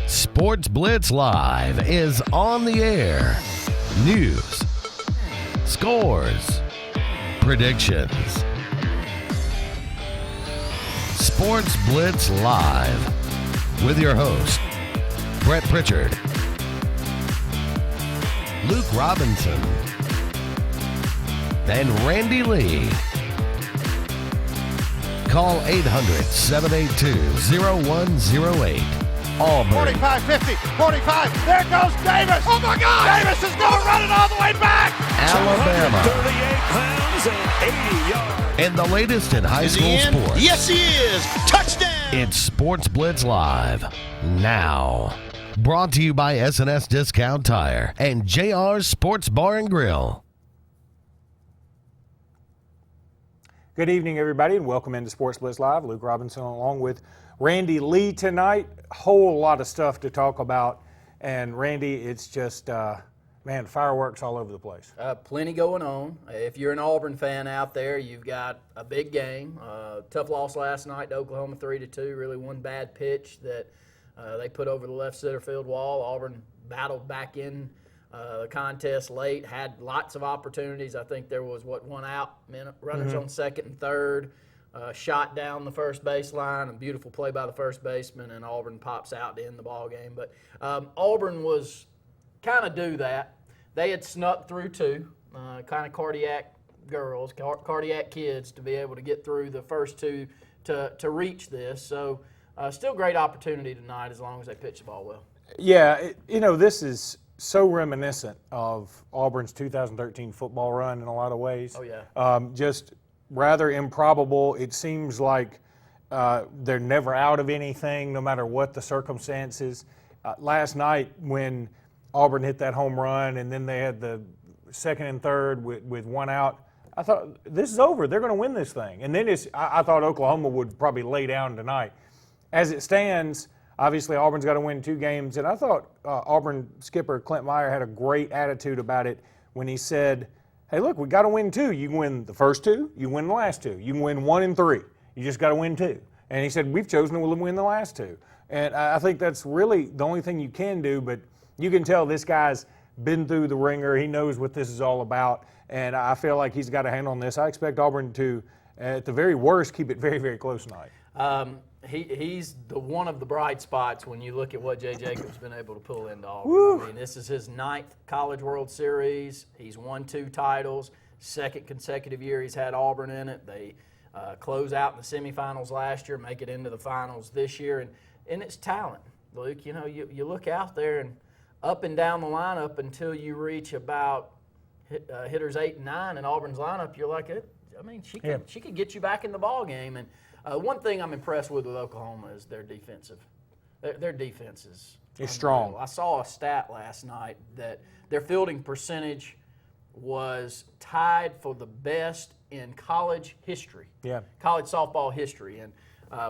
Sportz Blitz Live is on the air. News, scores, predictions. Sportz Blitz Live with your host, Brett Pritchard, Luke Robinson, and Randy Lee. Call 800-782-0108. Auburn. 45, 50, 45. There goes Davis. Oh, my God. Davis is going to run it all the way back. Alabama. 38 pounds and 80 yards. And the latest in high school sports. Yes, he is. Touchdown. It's Sportz Blitz Live now. Brought to you by S&S Discount Tire and JR's Sports Bar and Grill. Good evening, everybody, and welcome into Sportz Blitz Live. Luke Robinson along with Randy Lee tonight. Whole lot of stuff to talk about. And Randy, it's just, man, fireworks all over the place. Plenty going on. If you're an Auburn fan out there, you've got a big game. Tough loss last night to Oklahoma 3-2. Really one bad pitch that they put over the left center field wall. Auburn battled back in the contest late, had lots of opportunities. I think there was, one out, runners on second and third, shot down the first baseline, a beautiful play by the first baseman, and Auburn pops out to end the ball game. But Auburn was kind of due that. They had snuck through two, kind of cardiac girls, cardiac kids, to be able to get through the first two to reach this. So still great opportunity tonight as long as they pitch the ball well. Yeah, this is so reminiscent of Auburn's 2013 football run in a lot of ways. Oh, yeah. Just rather improbable. It seems like they're never out of anything, no matter what the circumstances. Last night when Auburn hit that home run and then they had the second and third with one out, I thought, this is over. They're going to win this thing. And then I thought Oklahoma would probably lay down tonight. As it stands, obviously, Auburn's got to win two games, and I thought Auburn skipper Clint Meyer had a great attitude about it when he said, hey, look, we got to win two. You can win the first two, you can win the last two. You can win 1 and 3. You just got to win two. And he said, we've chosen to win the last two. And I think that's really the only thing you can do, but you can tell this guy's been through the ringer. He knows what this is all about, and I feel like he's got a hand on this. I expect Auburn to, at the very worst, keep it very, very close tonight. He's one of the bright spots when you look at what Jay Jacobs been able to pull into Auburn. Woo. I mean, this is his 9th College World Series. He's won 2 titles. Second consecutive year he's had Auburn in it. They close out in the semifinals last year, make it into the finals this year. And it's talent, Luke. You look out there and up and down the lineup until you reach about hitters 8 and 9 in Auburn's lineup, you're like, she could get you back in the ball game. And one thing I'm impressed with Oklahoma is their defensive. Their defense is strong. I saw a stat last night that their fielding percentage was tied for the best in college history. Yeah. College softball history. And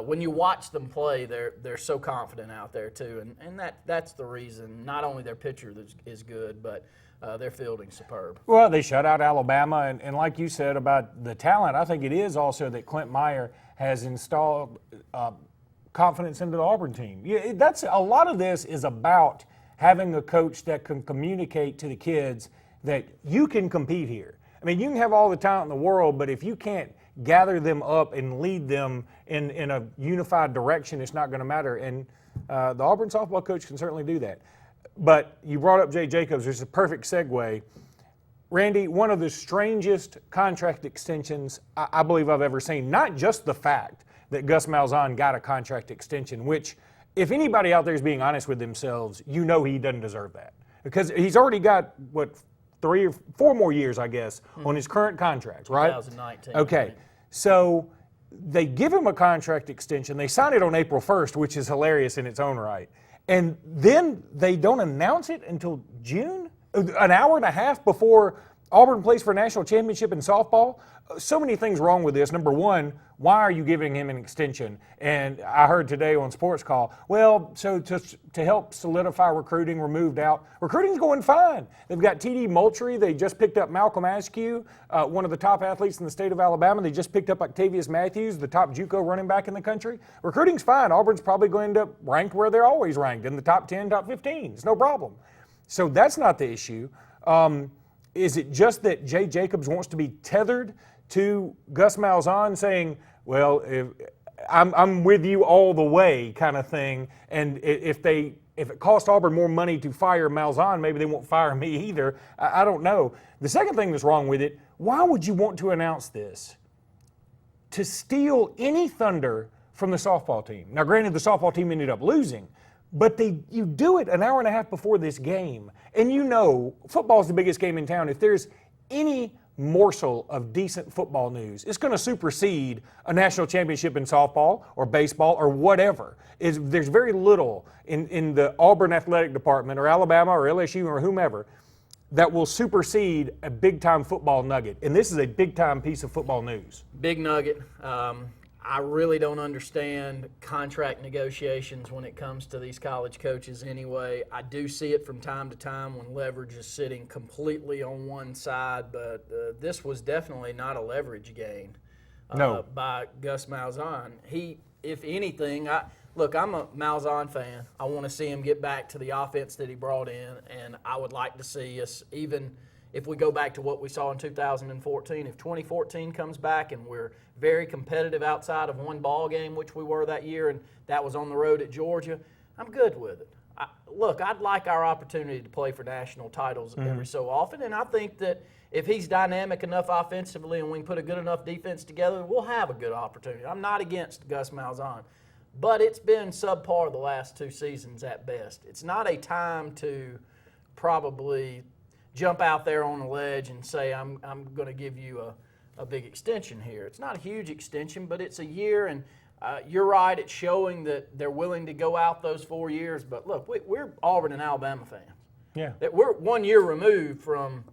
when you watch them play, they're so confident out there too. And that's the reason. Not only their pitcher is good, but their fielding's superb. Well, they shut out Alabama, and like you said about the talent, I think it is also that Clint Meyer has installed confidence into the Auburn team. Yeah, that's a lot of this is about having a coach that can communicate to the kids that you can compete here. I mean, you can have all the talent in the world, but if you can't gather them up and lead them in a unified direction, it's not going to matter. And the Auburn softball coach can certainly do that. But you brought up Jay Jacobs, which is a perfect segue. Randy, one of the strangest contract extensions I believe I've ever seen. Not just the fact that Gus Malzahn got a contract extension, which if anybody out there is being honest with themselves, you know he doesn't deserve that. Because he's already got, 3 or 4 more years, I guess, on his current contract, right? 2019. Okay. Right. So they give him a contract extension. They sign it on April 1st, which is hilarious in its own right. And then they don't announce it until June, an hour and a half before Auburn plays for a national championship in softball. So many things wrong with this. Number one, why are you giving him an extension? And I heard today on Sports Call, well, so to help solidify recruiting, we're moved out. Recruiting's going fine. They've got T.D. Moultrie. They just picked up Malcolm Askew, one of the top athletes in the state of Alabama. They just picked up Octavius Matthews, the top JUCO running back in the country. Recruiting's fine. Auburn's probably going to end up ranked where they're always ranked, in the top 10, top 15. It's no problem. So that's not the issue. Is it just that Jay Jacobs wants to be tethered to Gus Malzahn, saying, well, if I'm with you all the way kind of thing, and if it costs Auburn more money to fire Malzahn, maybe they won't fire me either. I don't know. The second thing that's wrong with it, why would you want to announce this? To steal any thunder from the softball team. Now, granted, the softball team ended up losing, but you do it an hour and a half before this game. And you know, football is the biggest game in town. If there's any morsel of decent football news, it's going to supersede a national championship in softball or baseball or whatever. There's very little in the Auburn athletic department or Alabama or LSU or whomever that will supersede a big-time football nugget. And this is a big-time piece of football news. Big nugget. I really don't understand contract negotiations when it comes to these college coaches anyway. I do see it from time to time when leverage is sitting completely on one side, but this was definitely not a leverage gain by Gus Malzahn. If anything, I'm a Malzahn fan. I want to see him get back to the offense that he brought in, and I would like to see us, even if we go back to what we saw in 2014, if 2014 comes back and we're very competitive outside of one ball game, which we were that year, and that was on the road at Georgia, I'm good with it. I'd like our opportunity to play for national titles every so often, and I think that if he's dynamic enough offensively and we can put a good enough defense together, we'll have a good opportunity. I'm not against Gus Malzahn, but it's been subpar the last 2 seasons at best. It's not a time to probably jump out there on a ledge and say, I'm going to give you a big extension here. It's not a huge extension, but it's a year, and you're right, it's showing that they're willing to go out those 4 years. But look, we're Auburn and Alabama fans. Yeah. That we're 1 year removed from,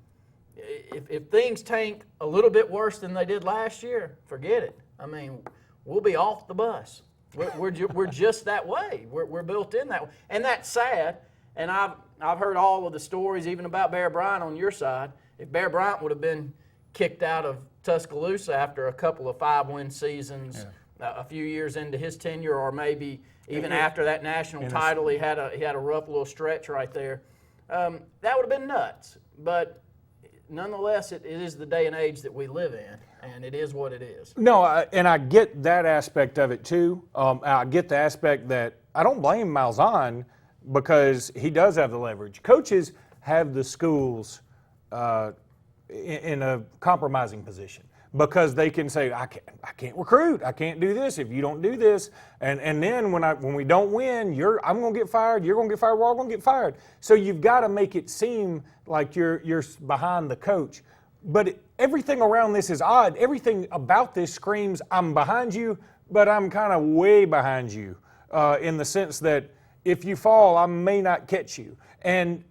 if things tank a little bit worse than they did last year, forget it. I mean, we'll be off the bus. We're just that way. We're built in that way. And that's sad. And I've heard all of the stories, even about Bear Bryant on your side. If Bear Bryant would have been kicked out of Tuscaloosa after a couple of 5-win seasons, a few years into his tenure, or maybe even after that national title, he had a rough little stretch right there. That would have been nuts. But nonetheless, it is the day and age that we live in, and it is what it is. No, and I get that aspect of it too. I get the aspect that I don't blame Malzahn, because he does have the leverage. Coaches have the schools in a compromising position because they can say, I can't recruit, I can't do this if you don't do this, and then when we don't win, I'm going to get fired, you're going to get fired, we're all going to get fired. So you've got to make it seem like you're behind the coach. But everything around this is odd. Everything about this screams, I'm behind you, but I'm kind of way behind you in the sense that if you fall, I may not catch you. And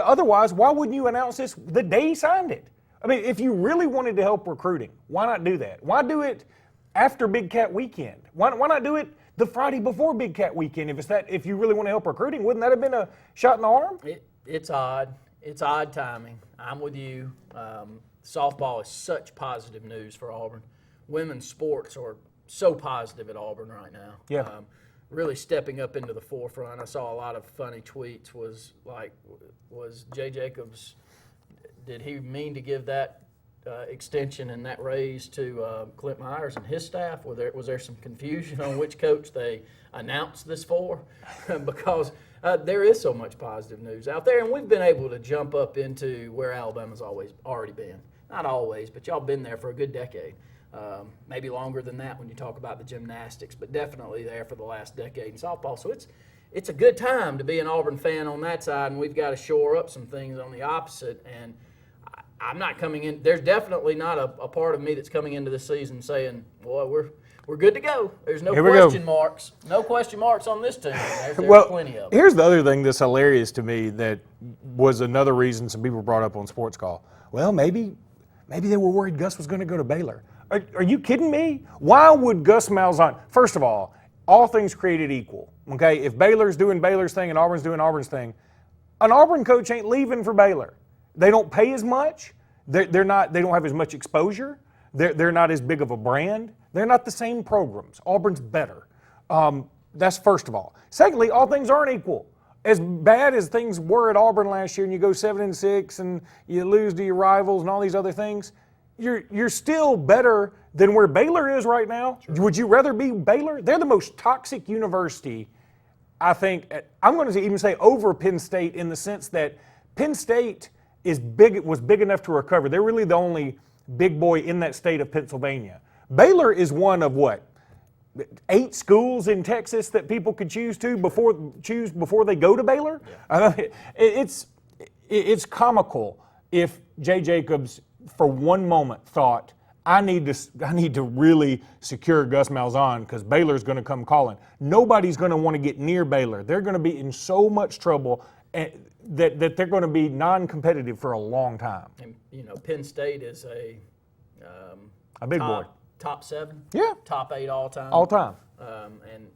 otherwise, why wouldn't you announce this the day he signed it? I mean, if you really wanted to help recruiting, why not do that? Why do it after Big Cat Weekend? Why not do it the Friday before Big Cat Weekend? If you really want to help recruiting, wouldn't that have been a shot in the arm? It's odd. It's odd timing. I'm with you. Softball is such positive news for Auburn. Women's sports are so positive at Auburn right now. Yeah. Really stepping up into the forefront. I saw a lot of funny tweets. Was Jay Jacobs, did he mean to give that extension and that raise to Clint Myers and his staff? Was there some confusion on which coach they announced this for? Because there is so much positive news out there, and we've been able to jump up into where Alabama's already been. Not always, but y'all been there for a good decade. Maybe longer than that when you talk about the gymnastics, but definitely there for the last decade in softball. So it's a good time to be an Auburn fan on that side, and we've got to shore up some things on the opposite. And I'm not coming in. There's definitely not a part of me that's coming into this season saying, "Boy, we're good to go. There's no Here we question go. marks. No question marks on this team. There's Well, plenty of them. here's the other thing that's hilarious to me that was another reason some people brought up on Sports Call. Well, maybe they were worried Gus was going to go to Baylor. Are you kidding me? Why would Gus Malzahn? First of all things created equal. Okay, if Baylor's doing Baylor's thing and Auburn's doing Auburn's thing, an Auburn coach ain't leaving for Baylor. They don't pay as much. They're not. They don't have as much exposure. They're not as big of a brand. They're not the same programs. Auburn's better. That's first of all. Secondly, all things aren't equal. As bad as things were at Auburn last year, and you go 7-6, and you lose to your rivals and all these other things, you're still better than where Baylor is right now. Sure. Would you rather be Baylor? They're the most toxic university, I think. I'm going to even say over Penn State in the sense that Penn State was big enough to recover. They're really the only big boy in that state of Pennsylvania. Baylor is one of 8 schools in Texas that people could choose before they go to Baylor. Yeah. It's comical if Jay Jacobs for one moment thought, I need to really secure Gus Malzahn because Baylor's going to come calling. Nobody's going to want to get near Baylor. They're going to be in so much trouble that they're going to be non-competitive for a long time. And, Penn State is a big boy. Top 7? Yeah. Top 8 all time? All time. And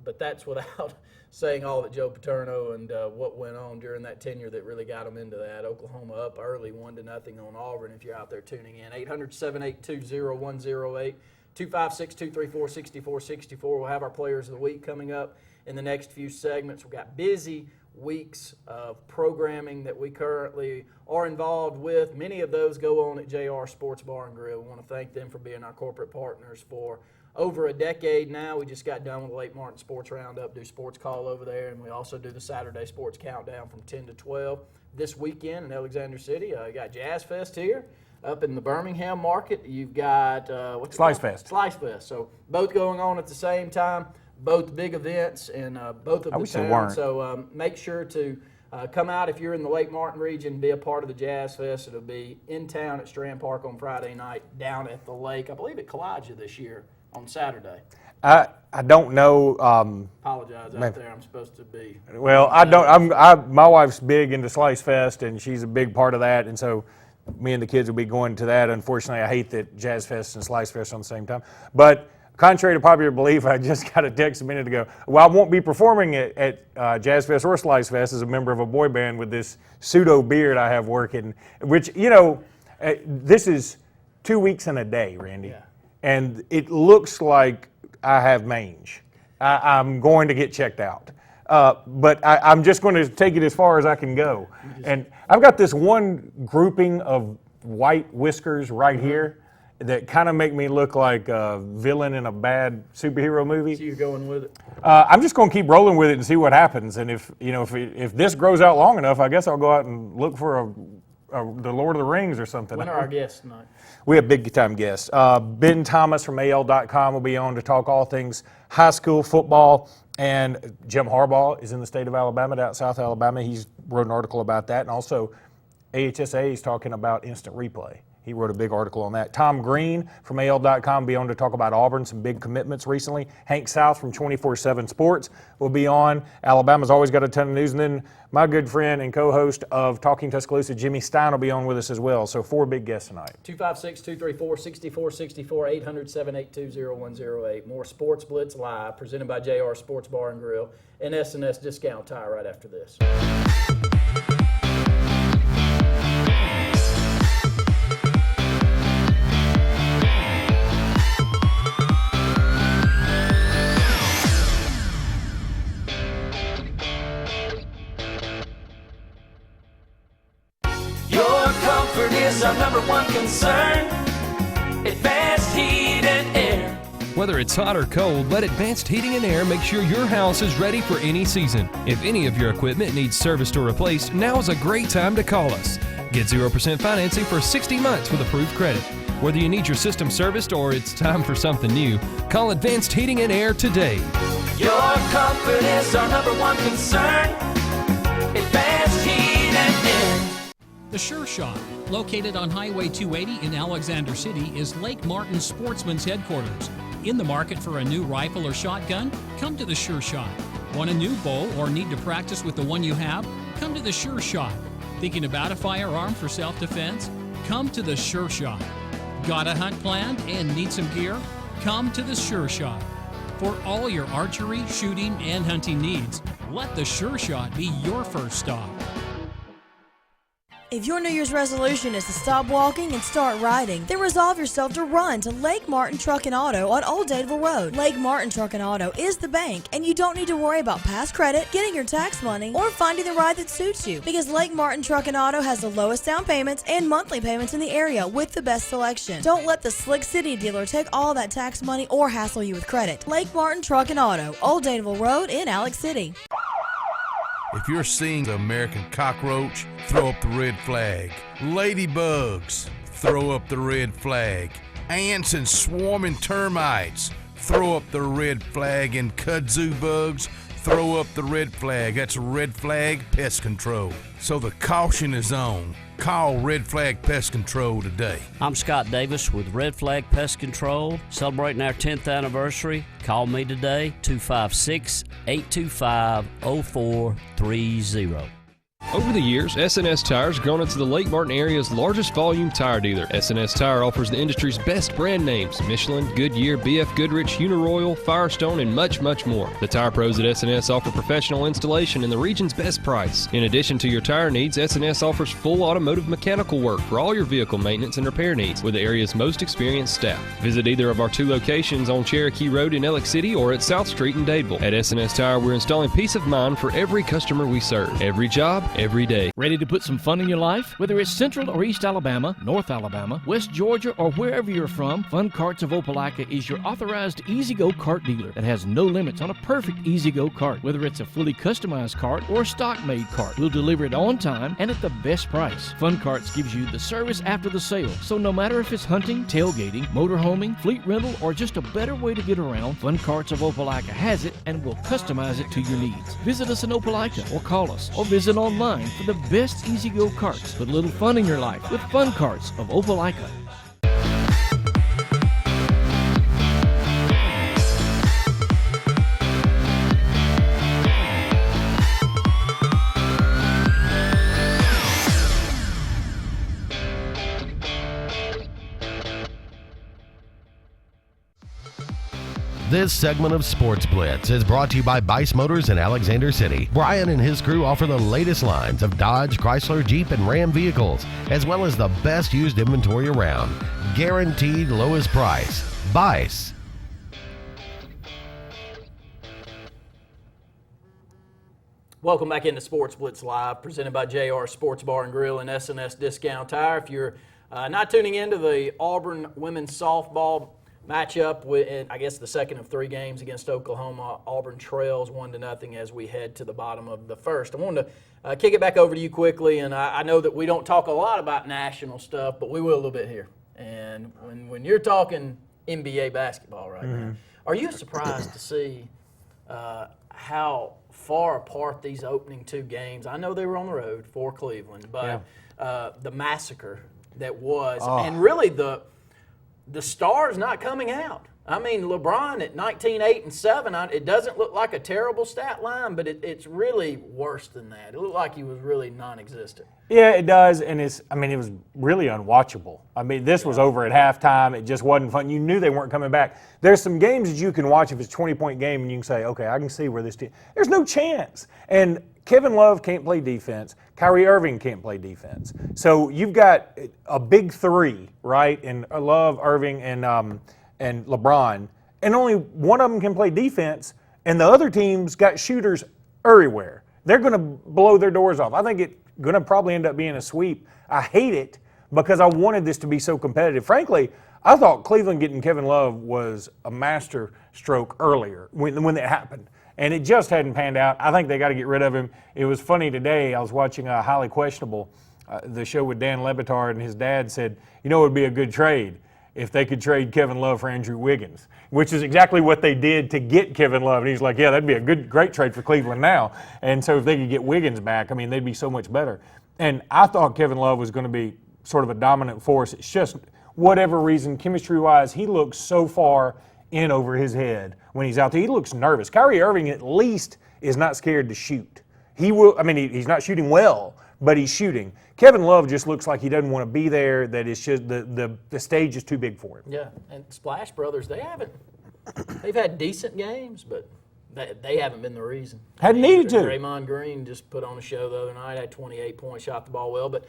but that's without saying all that Joe Paterno and what went on during that tenure that really got them into that. Oklahoma up early 1-0 on Auburn if you're out there tuning in. 800-782-0108, 256-234-6464. We'll have our Players of the Week coming up in the next few segments. We've got busy weeks of programming that we currently are involved with. Many of those go on at JR Sports Bar and Grill. We want to thank them for being our corporate partners for over a decade now. We just got done with the Lake Martin Sports Roundup, do Sports Call over there, and we also do the Saturday Sports Countdown from 10 to 12. This weekend in Alexander City, you got Jazz Fest here. Up in the Birmingham market, you've got Slice Fest. Slice Fest. So both going on at the same time. Both big events in both of the towns. So make sure to come out if you're in the Lake Martin region, be a part of the Jazz Fest. It'll be in town at Strand Park on Friday night, down at the lake. I believe at Kowaliga this year on Saturday. I don't know. Apologize out there. I'm supposed to be. Well, I don't. My wife's big into Slice Fest, and she's a big part of that, and so me and the kids will be going to that. Unfortunately, I hate that Jazz Fest and Slice Fest on the same time, but. Contrary to popular belief, I just got a text a minute ago. Well, I won't be performing at Jazz Fest or Slice Fest as a member of a boy band with this pseudo beard I have working, which, this is 2 weeks and a day, Randy. Yeah. And it looks like I have mange. I'm going to get checked out. But I'm just going to take it as far as I can go. And I've got this one grouping of white whiskers right here that kind of make me look like a villain in a bad superhero movie. So you're going with it? I'm just going to keep rolling with it and see what happens. And if this grows out long enough, I guess I'll go out and look for the Lord of the Rings or something. When are our guests tonight? We have big-time guests. Ben Thomas from AL.com will be on to talk all things high school football. And Jim Harbaugh is in the state of Alabama, down South Alabama. He's wrote an article about that. And also AHSA is talking about instant replay. He wrote a big article on that. Tom Green from AL.com will be on to talk about Auburn, some big commitments recently. Hank South from 24/7 Sports will be on. Alabama's always got a ton of news. And then my good friend and co-host of Talking Tuscaloosa, Jimmy Stein, will be on with us as well. So 4 big guests tonight. 256-234-6464, 800-782-0108. More Sports Blitz Live, presented by JR Sports Bar and Grill and S&S Discount Tire right after this. Is our number one concern. Advanced Heat and Air. Whether it's hot or cold, let Advanced Heating and Air make sure your house is ready for any season. If any of your equipment needs serviced or replaced, now is a great time to call us. Get 0% financing for 60 months with approved credit. Whether you need your system serviced or it's time for something new, call Advanced Heating and Air today. Your comfort is our number one concern. Advanced Heat and Air. The Sure Shot, located on Highway 280 in Alexander City, is Lake Martin Sportsman's headquarters. In the market for a new rifle or shotgun? Come to the Sure Shot. Want a new bow or need to practice with the one you have? Come to the Sure Shot. Thinking about a firearm for self-defense? Come to the Sure Shot. Got a hunt planned and need some gear? Come to the Sure Shot. For all your archery, shooting, and hunting needs, let the Sure Shot be your first stop. If your New Year's resolution is to stop walking and start riding, then resolve yourself to run to Lake Martin Truck and Auto on Old Dadeville Road. Lake Martin Truck and Auto is the bank, and you don't need to worry about past credit, getting your tax money, or finding the ride that suits you, because Lake Martin Truck and Auto has the lowest down payments and monthly payments in the area with the best selection. Don't let the Slick City dealer take all that tax money or hassle you with credit. Lake Martin Truck and Auto, Old Dadeville Road in Alex City. If you're seeing the American cockroach, throw up the red flag. Ladybugs, throw up the red flag. Ants and swarming termites, throw up the red flag. And kudzu bugs, throw up the red flag. That's Red Flag Pest Control. So the caution is on. Call Red Flag Pest Control today. I'm Scott Davis with Red Flag Pest Control, celebrating our 10th anniversary. Call me today, 256-825-0430. Over the years, S&S Tire has grown into the Lake Martin area's largest volume tire dealer. S&S Tire offers the industry's best brand names: Michelin, Goodyear, BF Goodrich, Uniroyal, Firestone, and much, much more. The tire pros at S&S offer professional installation and the region's best price. In addition to your tire needs, S&S offers full automotive mechanical work for all your vehicle maintenance and repair needs with the area's most experienced staff. Visit either of our 2 locations on Cherokee Road in Alex City or at South Street in Dadeville. At S&S Tire, we're installing peace of mind for every customer we serve. Every job, every day. Ready to put some fun in your life? Whether it's Central or East Alabama, North Alabama, West Georgia, or wherever you're from, Fun Carts of Opelika is your authorized easy-go kart dealer that has no limits on a perfect easy-go kart. Whether it's a fully customized kart or a stock-made kart, we'll deliver it on time and at the best price. Fun Carts gives you the service after the sale, so no matter if it's hunting, tailgating, motorhoming, fleet rental, or just a better way to get around, Fun Carts of Opelika has it and will customize it to your needs. Visit us in Opelika or call us or visit online for the best easy-go carts. Put a little fun in your life with Fun Carts of Opelika. This segment of Sports Blitz is brought to you by Bice Motors in Alexander City. Brian and his crew offer the latest lines of Dodge, Chrysler, Jeep, and Ram vehicles, as well as the best used inventory around. Guaranteed lowest price. Bice. Welcome back into Sports Blitz Live, presented by JR Sports Bar and Grill and S&S Discount Tire. If you're not tuning into the Auburn women's softball matchup, with, I guess, the second of 3 games against Oklahoma, Auburn trails 1-0 as we head to the bottom of the first. I wanted to kick it back over to you quickly, and I know that we don't talk a lot about national stuff, but we will a little bit here. And when you're talking NBA basketball right now, are you surprised to see how far apart these opening 2 games? I know they were on the road for Cleveland, but the massacre that was, and really the stars not coming out. I mean, LeBron at 19, 8, and 7, it doesn't look like a terrible stat line, but it's really worse than that. It looked like he was really non-existent. Yeah, it does, and it was really unwatchable. I mean, this was over at halftime. It just wasn't fun. You knew they weren't coming back. There's some games that you can watch if it's a 20-point game, and you can say, okay, I can see where this team – there's no chance. And Kevin Love can't play defense. Kyrie Irving can't play defense. So you've got a big 3, right, in Love, Irving, and LeBron, and only one of them can play defense, and the other team's got shooters everywhere. They're going to blow their doors off. I think it's going to probably end up being a sweep. I hate it because I wanted this to be so competitive. Frankly, I thought Cleveland getting Kevin Love was a master stroke earlier when it happened. And it just hadn't panned out. I think they got to get rid of him. It was funny today. I was watching Highly Questionable, the show with Dan Le Batard, and his dad said, you know, it would be a good trade if they could trade Kevin Love for Andrew Wiggins, which is exactly what they did to get Kevin Love. And he's like, yeah, that'd be a great trade for Cleveland now. And so if they could get Wiggins back, I mean, they'd be so much better. And I thought Kevin Love was going to be sort of a dominant force. It's just whatever reason, chemistry-wise, he looks so far in over his head when he's out there. He looks nervous. Kyrie Irving at least is not scared to shoot. He will. I mean, he's not shooting well, but he's shooting. Kevin Love just looks like he doesn't want to be there, that it's just the stage is too big for him. Yeah, and Splash Brothers, they've had decent games, but they haven't been the reason. Hadn't needed to. Draymond Green just put on a show the other night, had 28 points, shot the ball well, but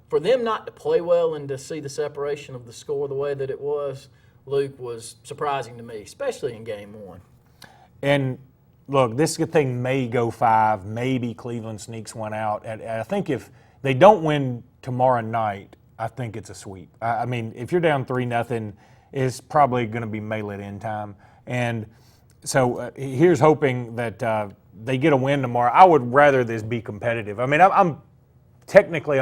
for them not to play well and to see the separation of the score the way that it was, Luke, was surprising to me, especially in Game 1. And look, this thing may go 5. Maybe Cleveland sneaks one out. And I think if they don't win tomorrow night, I think it's a sweep. I mean, if you're down 3-0, it's probably going to be melee in time. And so here's hoping that they get a win tomorrow. I would rather this be competitive. I mean, I'm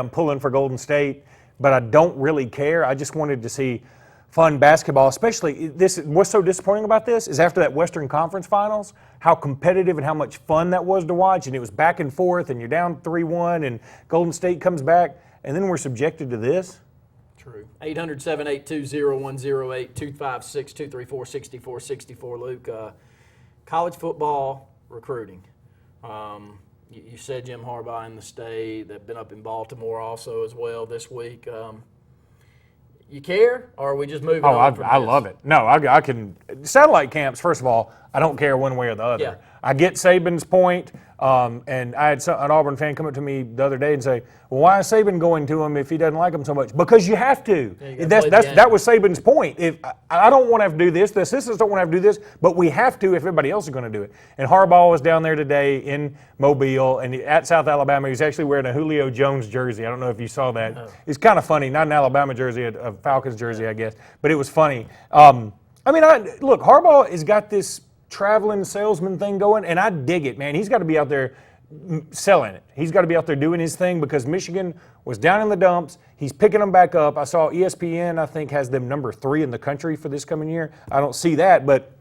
pulling for Golden State, but I don't really care. I just wanted to see fun basketball, especially what's so disappointing about this is after that Western Conference Finals, how competitive and how much fun that was to watch, and it was back and forth, and you're down 3-1, and Golden State comes back, and then we're subjected to this. True. 800-782-0108, 256-234-6464, Luke. College football recruiting. You said Jim Harbaugh in the state. They've been up in Baltimore also as well this week. You care, or are we just moving on from this? I love it. No, I can. Satellite camps, first of all, I don't care one way or the other. Yeah. I get Saban's point, and I had an Auburn fan come up to me the other day and say, well, why is Saban going to him if he doesn't like him so much? Because you have to. Yeah, that was Saban's point. If I don't want to have to do this, the assistants don't want to have to do this, but we have to if everybody else is going to do it. And Harbaugh was down there today in Mobile, and at South Alabama, he was actually wearing a Julio Jones jersey. I don't know if you saw that. No. It's kind of funny. Not an Alabama jersey, a Falcons jersey, I guess. But it was funny. Look, Harbaugh has got this traveling salesman thing going, and I dig it, man. He's got to be out there selling it. He's got to be out there doing his thing because Michigan was down in the dumps. He's picking them back up. I saw ESPN, I think, has them number 3 in the country for this coming year. I don't see that, but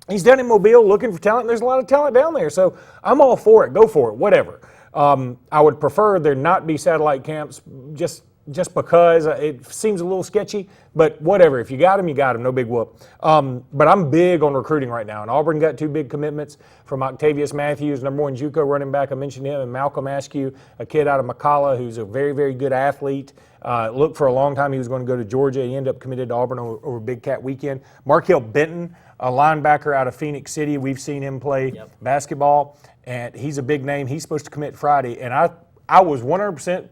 he's down in Mobile looking for talent. There's a lot of talent down there, so I'm all for it. Go for it, whatever. I would prefer there not be satellite camps just because it seems a little sketchy, but whatever. If you got him, you got him. No big whoop. But I'm big on recruiting right now, and Auburn got 2 big commitments from Octavius Matthews, number 1 JUCO running back. I mentioned him, and Malcolm Askew, a kid out of McCalla who's a very, very good athlete. Looked for a long time he was going to go to Georgia. He ended up committed to Auburn over Big Cat weekend. Markel Benton, a linebacker out of Phoenix City. We've seen him play basketball, and he's a big name. He's supposed to commit Friday, and I was 100%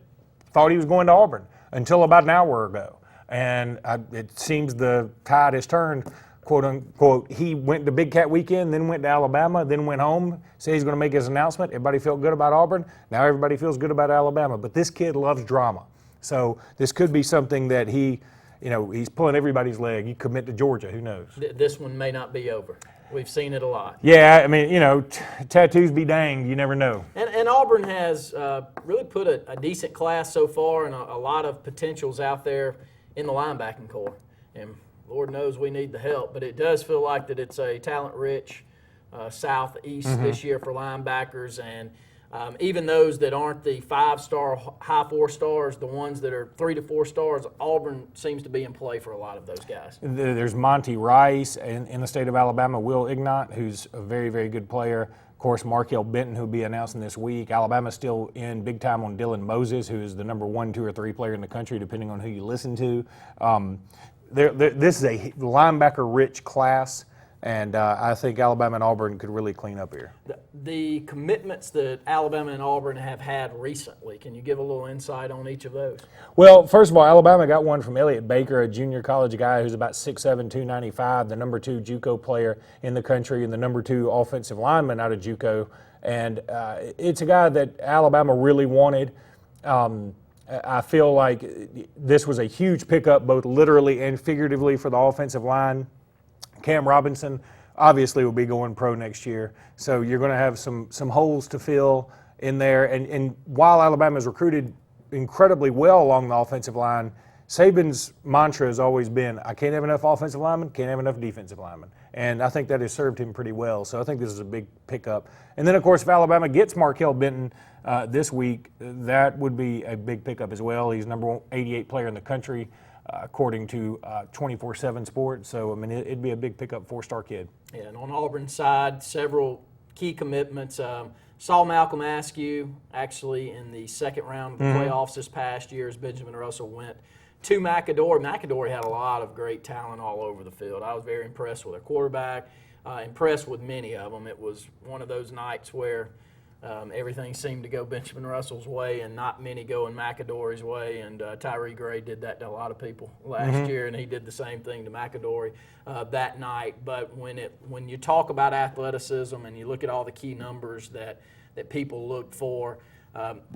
thought he was going to Auburn until about an hour ago. And it seems the tide has turned, quote unquote. He went to Big Cat weekend, then went to Alabama, then went home, said he's going to make his announcement. Everybody felt good about Auburn. Now everybody feels good about Alabama. But this kid loves drama. So this could be something that he's pulling everybody's leg. He commit to Georgia, who knows? This one may not be over. We've seen it a lot. Yeah, I mean, tattoos be danged. You never know. And Auburn has really put a decent class so far and a lot of potentials out there in the linebacking core. And Lord knows we need the help, but it does feel like that it's a talent-rich southeast this year for linebackers. And even those that aren't the 5-star, high 4-stars, the ones that are 3 to 4 stars, Auburn seems to be in play for a lot of those guys. There's Monty Rice in the state of Alabama, Will Ignat, who's a very, very good player. Of course, Markel Benton, who'll be announcing this week. Alabama's still in big time on Dylan Moses, who is the number 1, 2, or 3 player in the country, depending on who you listen to. This is a linebacker-rich class. And I think Alabama and Auburn could really clean up here. The commitments that Alabama and Auburn have had recently, can you give a little insight on each of those? Well, first of all, Alabama got one from Elliott Baker, a junior college guy who's about 6'7", 295, the number 2 JUCO player in the country and the number 2 offensive lineman out of JUCO. And it's a guy that Alabama really wanted. I feel like this was a huge pickup, both literally and figuratively, for the offensive line. Cam Robinson obviously will be going pro next year, so you're going to have some holes to fill in there. And while Alabama's recruited incredibly well along the offensive line, Saban's mantra has always been, I can't have enough offensive linemen, can't have enough defensive linemen. and I think that has served him pretty well. So I think this is a big pickup. And then, of course, if Alabama gets Markel Benton this week, that would be a big pickup as well. He's number 88 player in the country, according to 24/7 Sports. So, I mean, it'd be a big pickup, 4-star kid. Yeah, and on Auburn's side, several key commitments. Saw Malcolm Askew actually in the second round of the playoffs this past year as Benjamin Russell went to McAdory. McAdory had a lot of great talent all over the field. I was very impressed with their quarterback, impressed with many of them. It was one of those nights where everything seemed to go Benjamin Russell's way and not many going McAdory's way, and Tyree Gray did that to a lot of people last year, and he did the same thing to McAdory that night. But when you talk about athleticism and you look at all the key numbers that people look for,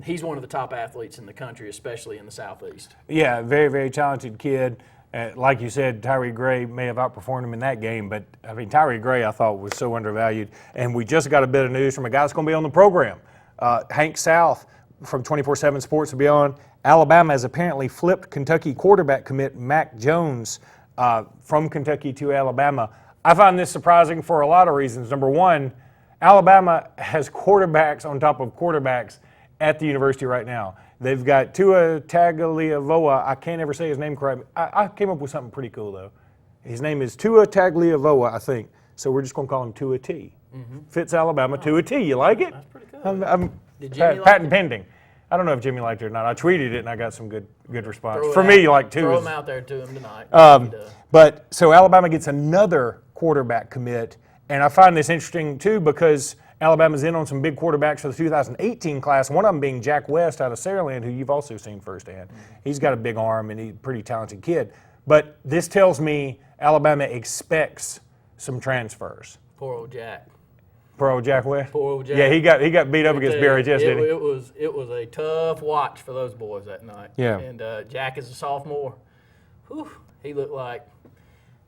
he's one of the top athletes in the country, especially in the Southeast. Yeah, very, very talented kid. Like you said, Tyree Gray may have outperformed him in that game, but I mean, Tyree Gray I thought was so undervalued. And we just got a bit of news from a guy that's going to be on the program. Hank South from 24/7 Sports will be on. Alabama has apparently flipped Kentucky quarterback commit Mac Jones from Kentucky to Alabama. I find this surprising for a lot of reasons. Number one, Alabama has quarterbacks on top of quarterbacks at the university right now. They've got Tua Tagovailoa. I can't ever say his name correctly. I came up with something pretty cool, though. His name is Tua Tagovailoa, I think. So we're just going to call him Tua T. Fits Alabama, Tua T. You like it? That's pretty cool. Patent pending. I don't know if Jimmy liked it or not. I tweeted it, and I got some good response. Throw For me, like Tua. Throw him out there to him tonight. But so Alabama gets another quarterback commit, and I find this interesting, too, because Alabama's in on some big quarterbacks for the 2018 class, one of them being Jack West out of Saraland, who you've also seen firsthand. He's got a big arm, and he's a pretty talented kid. But this tells me Alabama expects some transfers. Poor old Jack. Poor old Jack West? Poor old Jack. Yeah, he got beat up against BRHS, didn't he? It was a tough watch for those boys that night. Yeah. And Jack is a sophomore. Whew, he looked like,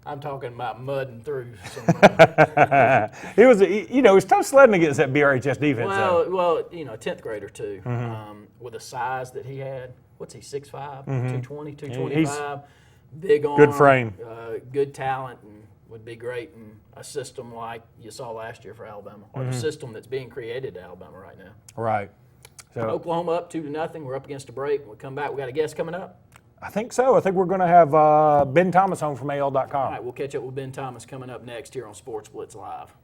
I'm talking about mudding through somewhere. It was tough sledding against that BRHS defense. Well, 10th grader too, with the size that he had. What's he, 6'5", 220, 225, big arm. Good frame. Good talent, and would be great in a system like you saw last year for Alabama, or the system that's being created at Alabama right now. Right. So Oklahoma up 2-0. We're up against a break. When we come back, we got a guest coming up. I think so. I think we're going to have Ben Thomas on from AL.com. All right, we'll catch up with Ben Thomas coming up next here on Sportz Blitz Live.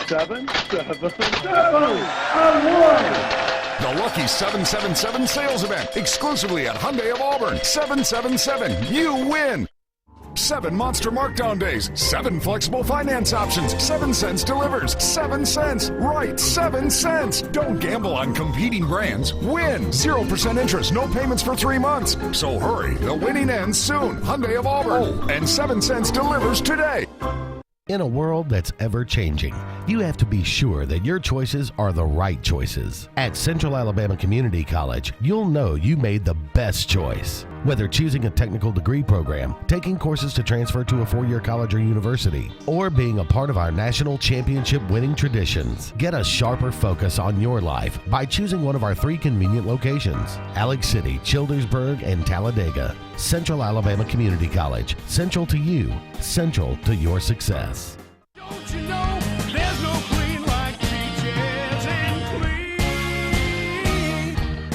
Seven. The Lucky 777 sales event, exclusively at Hyundai of Auburn. 777, you win. 7 monster markdown days, 7 flexible finance options, 7 cents delivers, 7 cents. Right, 7 cents. Don't gamble on competing brands. Win. 0% interest, no payments for 3 months. So hurry, the winning ends soon. Hyundai of Auburn. And 7 cents delivers today. In a world that's ever-changing, you have to be sure that your choices are the right choices. At Central Alabama Community College, you'll know you made the best choice. Whether choosing a technical degree program, taking courses to transfer to a 4-year college or university, or being a part of our national championship winning traditions, get a sharper focus on your life by choosing one of our 3 convenient locations: Alex City, Childersburg, and Talladega. Central Alabama Community College. Central to you. Central to your success. Don't you know there's no clean like Peaches and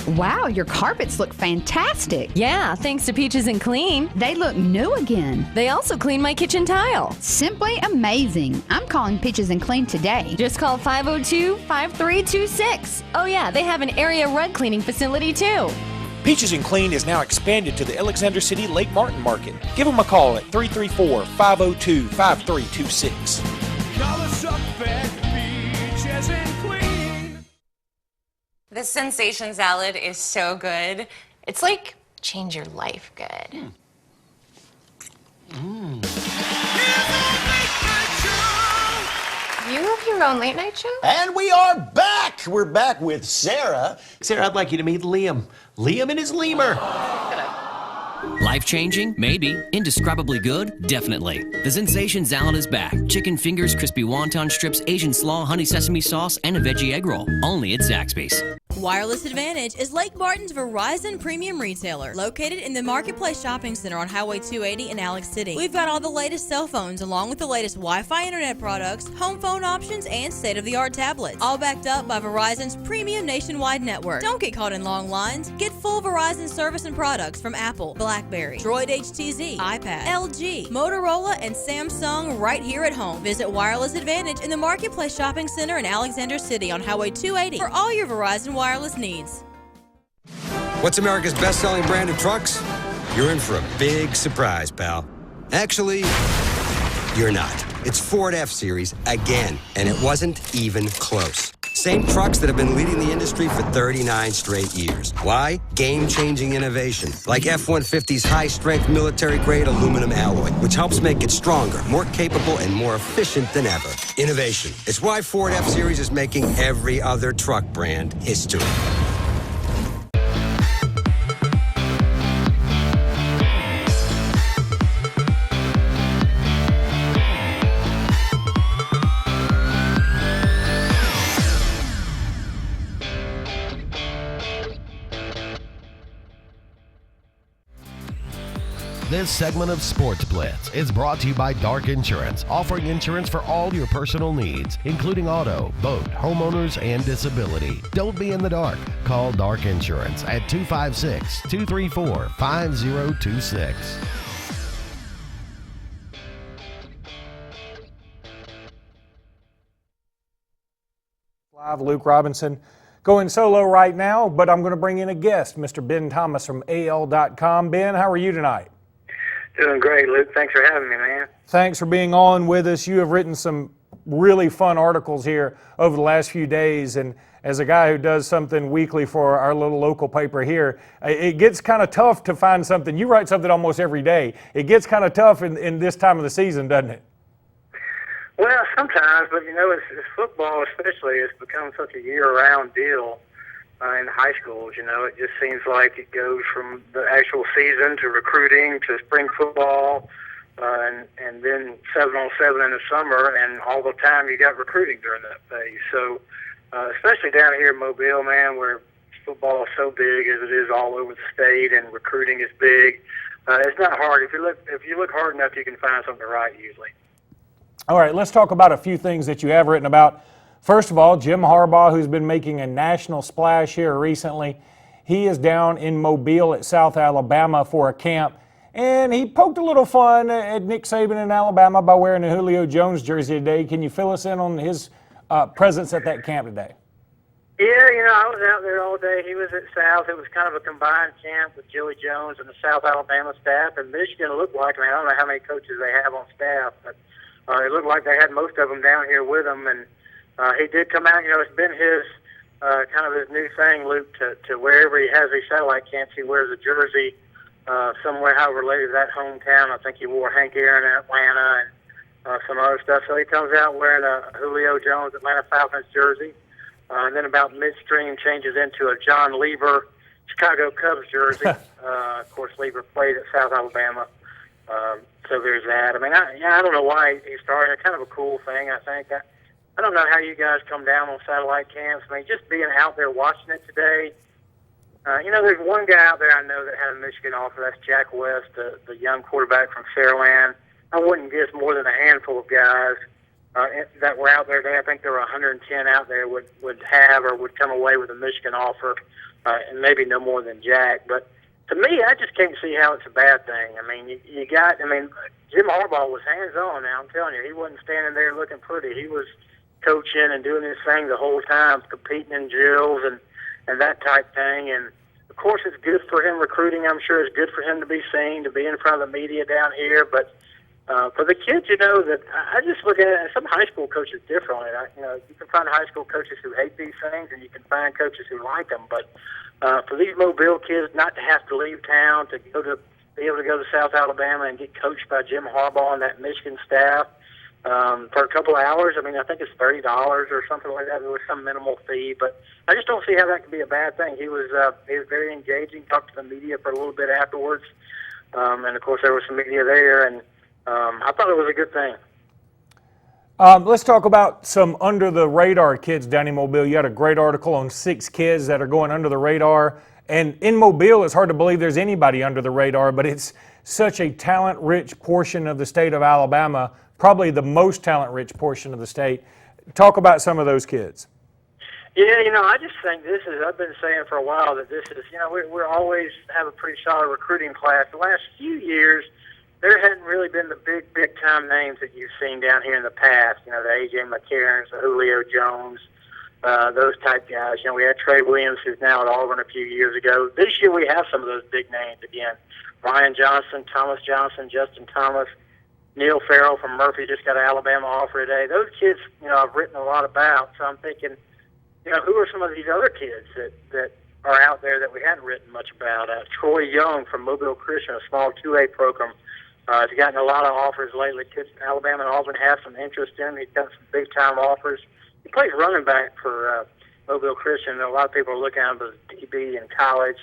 Clean? Wow, your carpets look fantastic. Yeah, thanks to Peaches and Clean. They look new again. They also clean my kitchen tile. Simply amazing. I'm calling Peaches and Clean today. Just call 502-5326. Oh yeah, they have an area rug cleaning facility too. Peaches and Clean is now expanded to the Alexander City Lake Martin Market. Give them a call at 334-502-5326. Call us up at Peaches and Clean. This sensation salad is so good. It's like change your life good. You have your own late night show? And we are back! We're back with Sarah. Sarah, I'd like you to meet Liam. Liam and his lemur. Life-changing? Maybe. Indescribably good? Definitely. The Sensation Salad is back. Chicken fingers, crispy wonton strips, Asian slaw, honey sesame sauce, and a veggie egg roll. Only at Zaxby's. Wireless Advantage is Lake Martin's Verizon premium retailer, located in the Marketplace Shopping Center on Highway 280 in Alex City. We've got all the latest cell phones, along with the latest Wi-Fi internet products, home phone options, and state-of-the-art tablets, all backed up by Verizon's premium nationwide network. Don't get caught in long lines. Get full Verizon service and products from Apple, BlackBerry, Droid HTZ, iPad, LG, Motorola, and Samsung right here at home. Visit Wireless Advantage in the Marketplace Shopping Center in Alexander City on Highway 280 for all your Verizon wireless needs. What's America's best-selling brand of trucks? You're in for a big surprise, pal. Actually, you're not. It's Ford F-Series again, and it wasn't even close. Same trucks that have been leading the industry for 39 straight years. Why? Game-changing innovation, like F-150's high-strength military-grade aluminum alloy, which helps make it stronger, more capable, and more efficient than ever. Innovation. It's why Ford F-Series is making every other truck brand history. This segment of Sportz Blitz is brought to you by Dark Insurance, offering insurance for all your personal needs, including auto, boat, homeowners, and disability. Don't be in the dark. Call Dark Insurance at 256-234-5026. Live, Luke Robinson going solo right now, but I'm going to bring in a guest, Mr. Ben Thomas from AL.com. Ben, how are you tonight? Doing great, Luke. Thanks for having me, man. Thanks for being on with us. You have written some really fun articles here over the last few days, and as a guy who does something weekly for our little local paper here, it gets kind of tough to find something. You write something almost every day. It gets kind of tough in this time of the season, doesn't it? Well, sometimes, but it's football especially has become such a year-round deal in high schools. It just seems like it goes from the actual season to recruiting to spring football, and then 7-on-7 in the summer, and all the time you got recruiting during that phase. So, especially down here in Mobile, man, where football is so big as it is all over the state, and recruiting is big. It's not hard. If you look hard enough, you can find something to write usually. All right, let's talk about a few things that you have written about. First of all, Jim Harbaugh, who's been making a national splash here recently, he is down in Mobile at South Alabama for a camp, and he poked a little fun at Nick Saban in Alabama by wearing a Julio Jones jersey today. Can you fill us in on his presence at that camp today? Yeah, I was out there all day. He was at South. It was kind of a combined camp with Joey Jones and the South Alabama staff, and Michigan looked like, I don't know how many coaches they have on staff, but it looked like they had most of them down here with them, and he did come out. It's been his kind of his new thing, Luke, to wherever he has these satellite camps, he wears a jersey somewhere, however related to that hometown. I think he wore Hank Aaron in Atlanta and some other stuff. So he comes out wearing a Julio Jones Atlanta Falcons jersey, and then about midstream changes into a John Lever Chicago Cubs jersey. Of course, Lever played at South Alabama. So there's that. I don't know why he started. It's kind of a cool thing, I think. I don't know how you guys come down on satellite camps. Just being out there watching it today. There's one guy out there I know that had a Michigan offer. That's Jack West, the young quarterback from Fairland. I wouldn't guess more than a handful of guys that were out there today. I think there were 110 out there would have or would come away with a Michigan offer, and maybe no more than Jack. But to me, I just can't see how it's a bad thing. Jim Harbaugh was hands-on now, I'm telling you. He wasn't standing there looking pretty. He was coaching and doing his thing the whole time, competing in drills and that type thing. And, of course, it's good for him recruiting. I'm sure it's good for him to be seen, to be in front of the media down here. But for the kids, that I just look at it, some high school coaches differently. You can find high school coaches who hate these things, and you can find coaches who like them. But for these Mobile kids not to have to leave town to be able to go to South Alabama and get coached by Jim Harbaugh and that Michigan staff for a couple of hours, I think it's $30 or something like that. There was some minimal fee, but I just don't see how that could be a bad thing. He was very engaging, talked to the media for a little bit afterwards. And of course there was some media there, and I thought it was a good thing. Let's talk about some under-the-radar kids down in Mobile. You had a great article on 6 kids that are going under the radar. And in Mobile, it's hard to believe there's anybody under the radar, but it's such a talent-rich portion of the state of Alabama, probably the most talent-rich portion of the state. Talk about some of those kids. Yeah, I just think I've been saying for a while that this is, we're always have a pretty solid recruiting class. The last few years, there hadn't really been the big-time names that you've seen down here in the past. The A.J. McCarrons, the Julio Jones, those type guys. We had Trey Williams, who's now at Auburn a few years ago. This year we have some of those big names again. Ryan Johnson, Thomas Johnson, Justin Thomas, Neil Farrell from Murphy just got an Alabama offer today. Those kids, I've written a lot about, so I'm thinking, who are some of these other kids that are out there that we hadn't written much about? Troy Young from Mobile Christian, a small 2A program. He's gotten a lot of offers lately. Kids, Alabama and Auburn have some interest in him. He's got some big-time offers. He plays running back for Mobile Christian. A lot of people are looking at him as DB in college.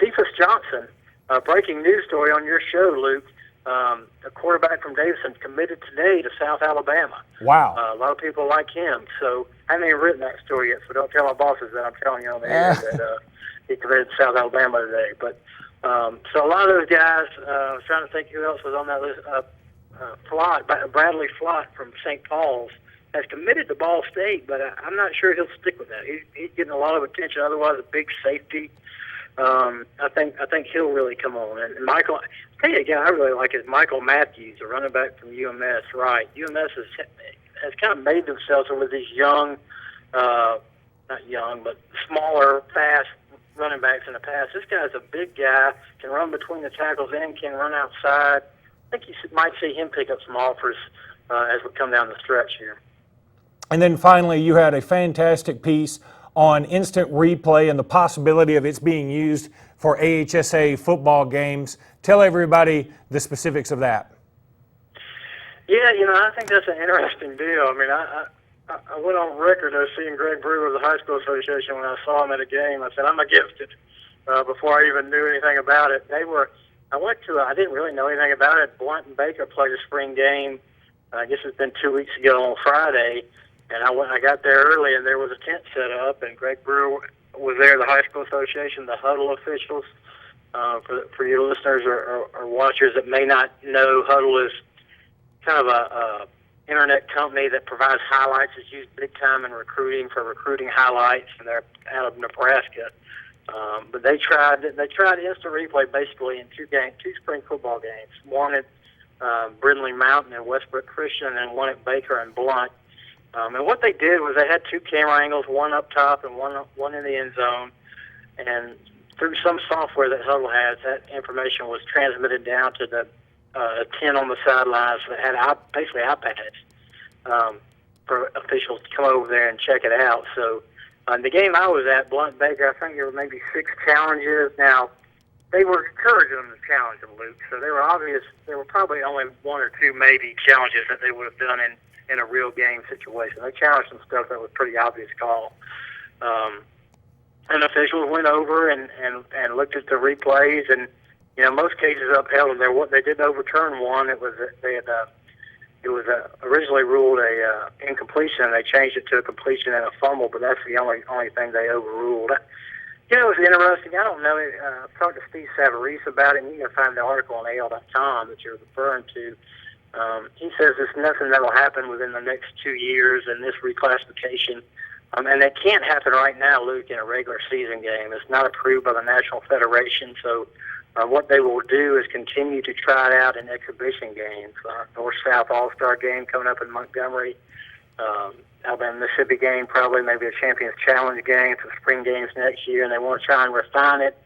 Cephas Johnson, breaking news story on your show, Luke. A quarterback from Davidson committed today to South Alabama. Wow. A lot of people like him. So I haven't even written that story yet, so don't tell my bosses that I'm telling you on the air that he committed to South Alabama today. But so a lot of those guys, I was trying to think who else was on that list. Bradley Flott from St. Paul's has committed to Ball State, but I'm not sure he'll stick with that. He's getting a lot of attention. Otherwise, a big safety. I think he'll really come on. And Michael, I'll tell you a guy I really like is Michael Matthews, a running back from UMS. Right, UMS has kind of made themselves with these young, not young, but smaller, fast running backs in the past. This guy's a big guy, can run between the tackles and can run outside. I think you might see him pick up some offers as we come down the stretch here. And then finally, you had a fantastic piece on instant replay and the possibility of its being used for AHSA football games. Tell everybody the specifics of that. Yeah, I think that's an interesting deal. I mean, I went on record as seeing Greg Brewer of the High School Association when I saw him at a game. I said, I'm against it before I even knew anything about it. I didn't really know anything about it. Blunt and Baker played a spring game. I guess it's been 2 weeks ago on Friday. And I got there early, and there was a tent set up, and Greg Brewer was there, the High School Association, the Huddle officials. For your listeners or watchers that may not know, Huddle is kind of a internet company that provides highlights. It's used big time in recruiting for recruiting highlights, and they're out of Nebraska. But they tried instant replay basically in two spring football games. One at Brindley Mountain and Westbrook Christian, and one at Baker and Blunt. And what they did was they had 2 camera angles, one up top and one in the end zone. And through some software that Huddle has, that information was transmitted down to the 10 on the sidelines that had basically iPads for officials to come over there and check it out. So the game I was at, Blunt Baker, I think there were maybe 6 challenges. Now, they were encouraging them to challenge them, Luke. So they were obvious. There were probably only 1 or 2 maybe challenges that they would have done in a real game situation. They challenged some stuff that was pretty obvious call. And officials went over and looked at the replays, and most cases upheld them. What they did overturn one. It was originally ruled a incompletion, and they changed it to a completion and a fumble. But that's the only thing they overruled. It was interesting. I don't know. I've talked to Steve Savarese about it, and you can find the article on AL.com that you're referring to. He says there's nothing that will happen within the next 2 years in this reclassification. And that can't happen right now, Luke, in a regular season game. It's not approved by the National Federation. So what they will do is continue to try it out in exhibition games. North-South All-Star game coming up in Montgomery. Alabama-Mississippi game, probably maybe a Champions Challenge game for spring games next year. And they want to try and refine it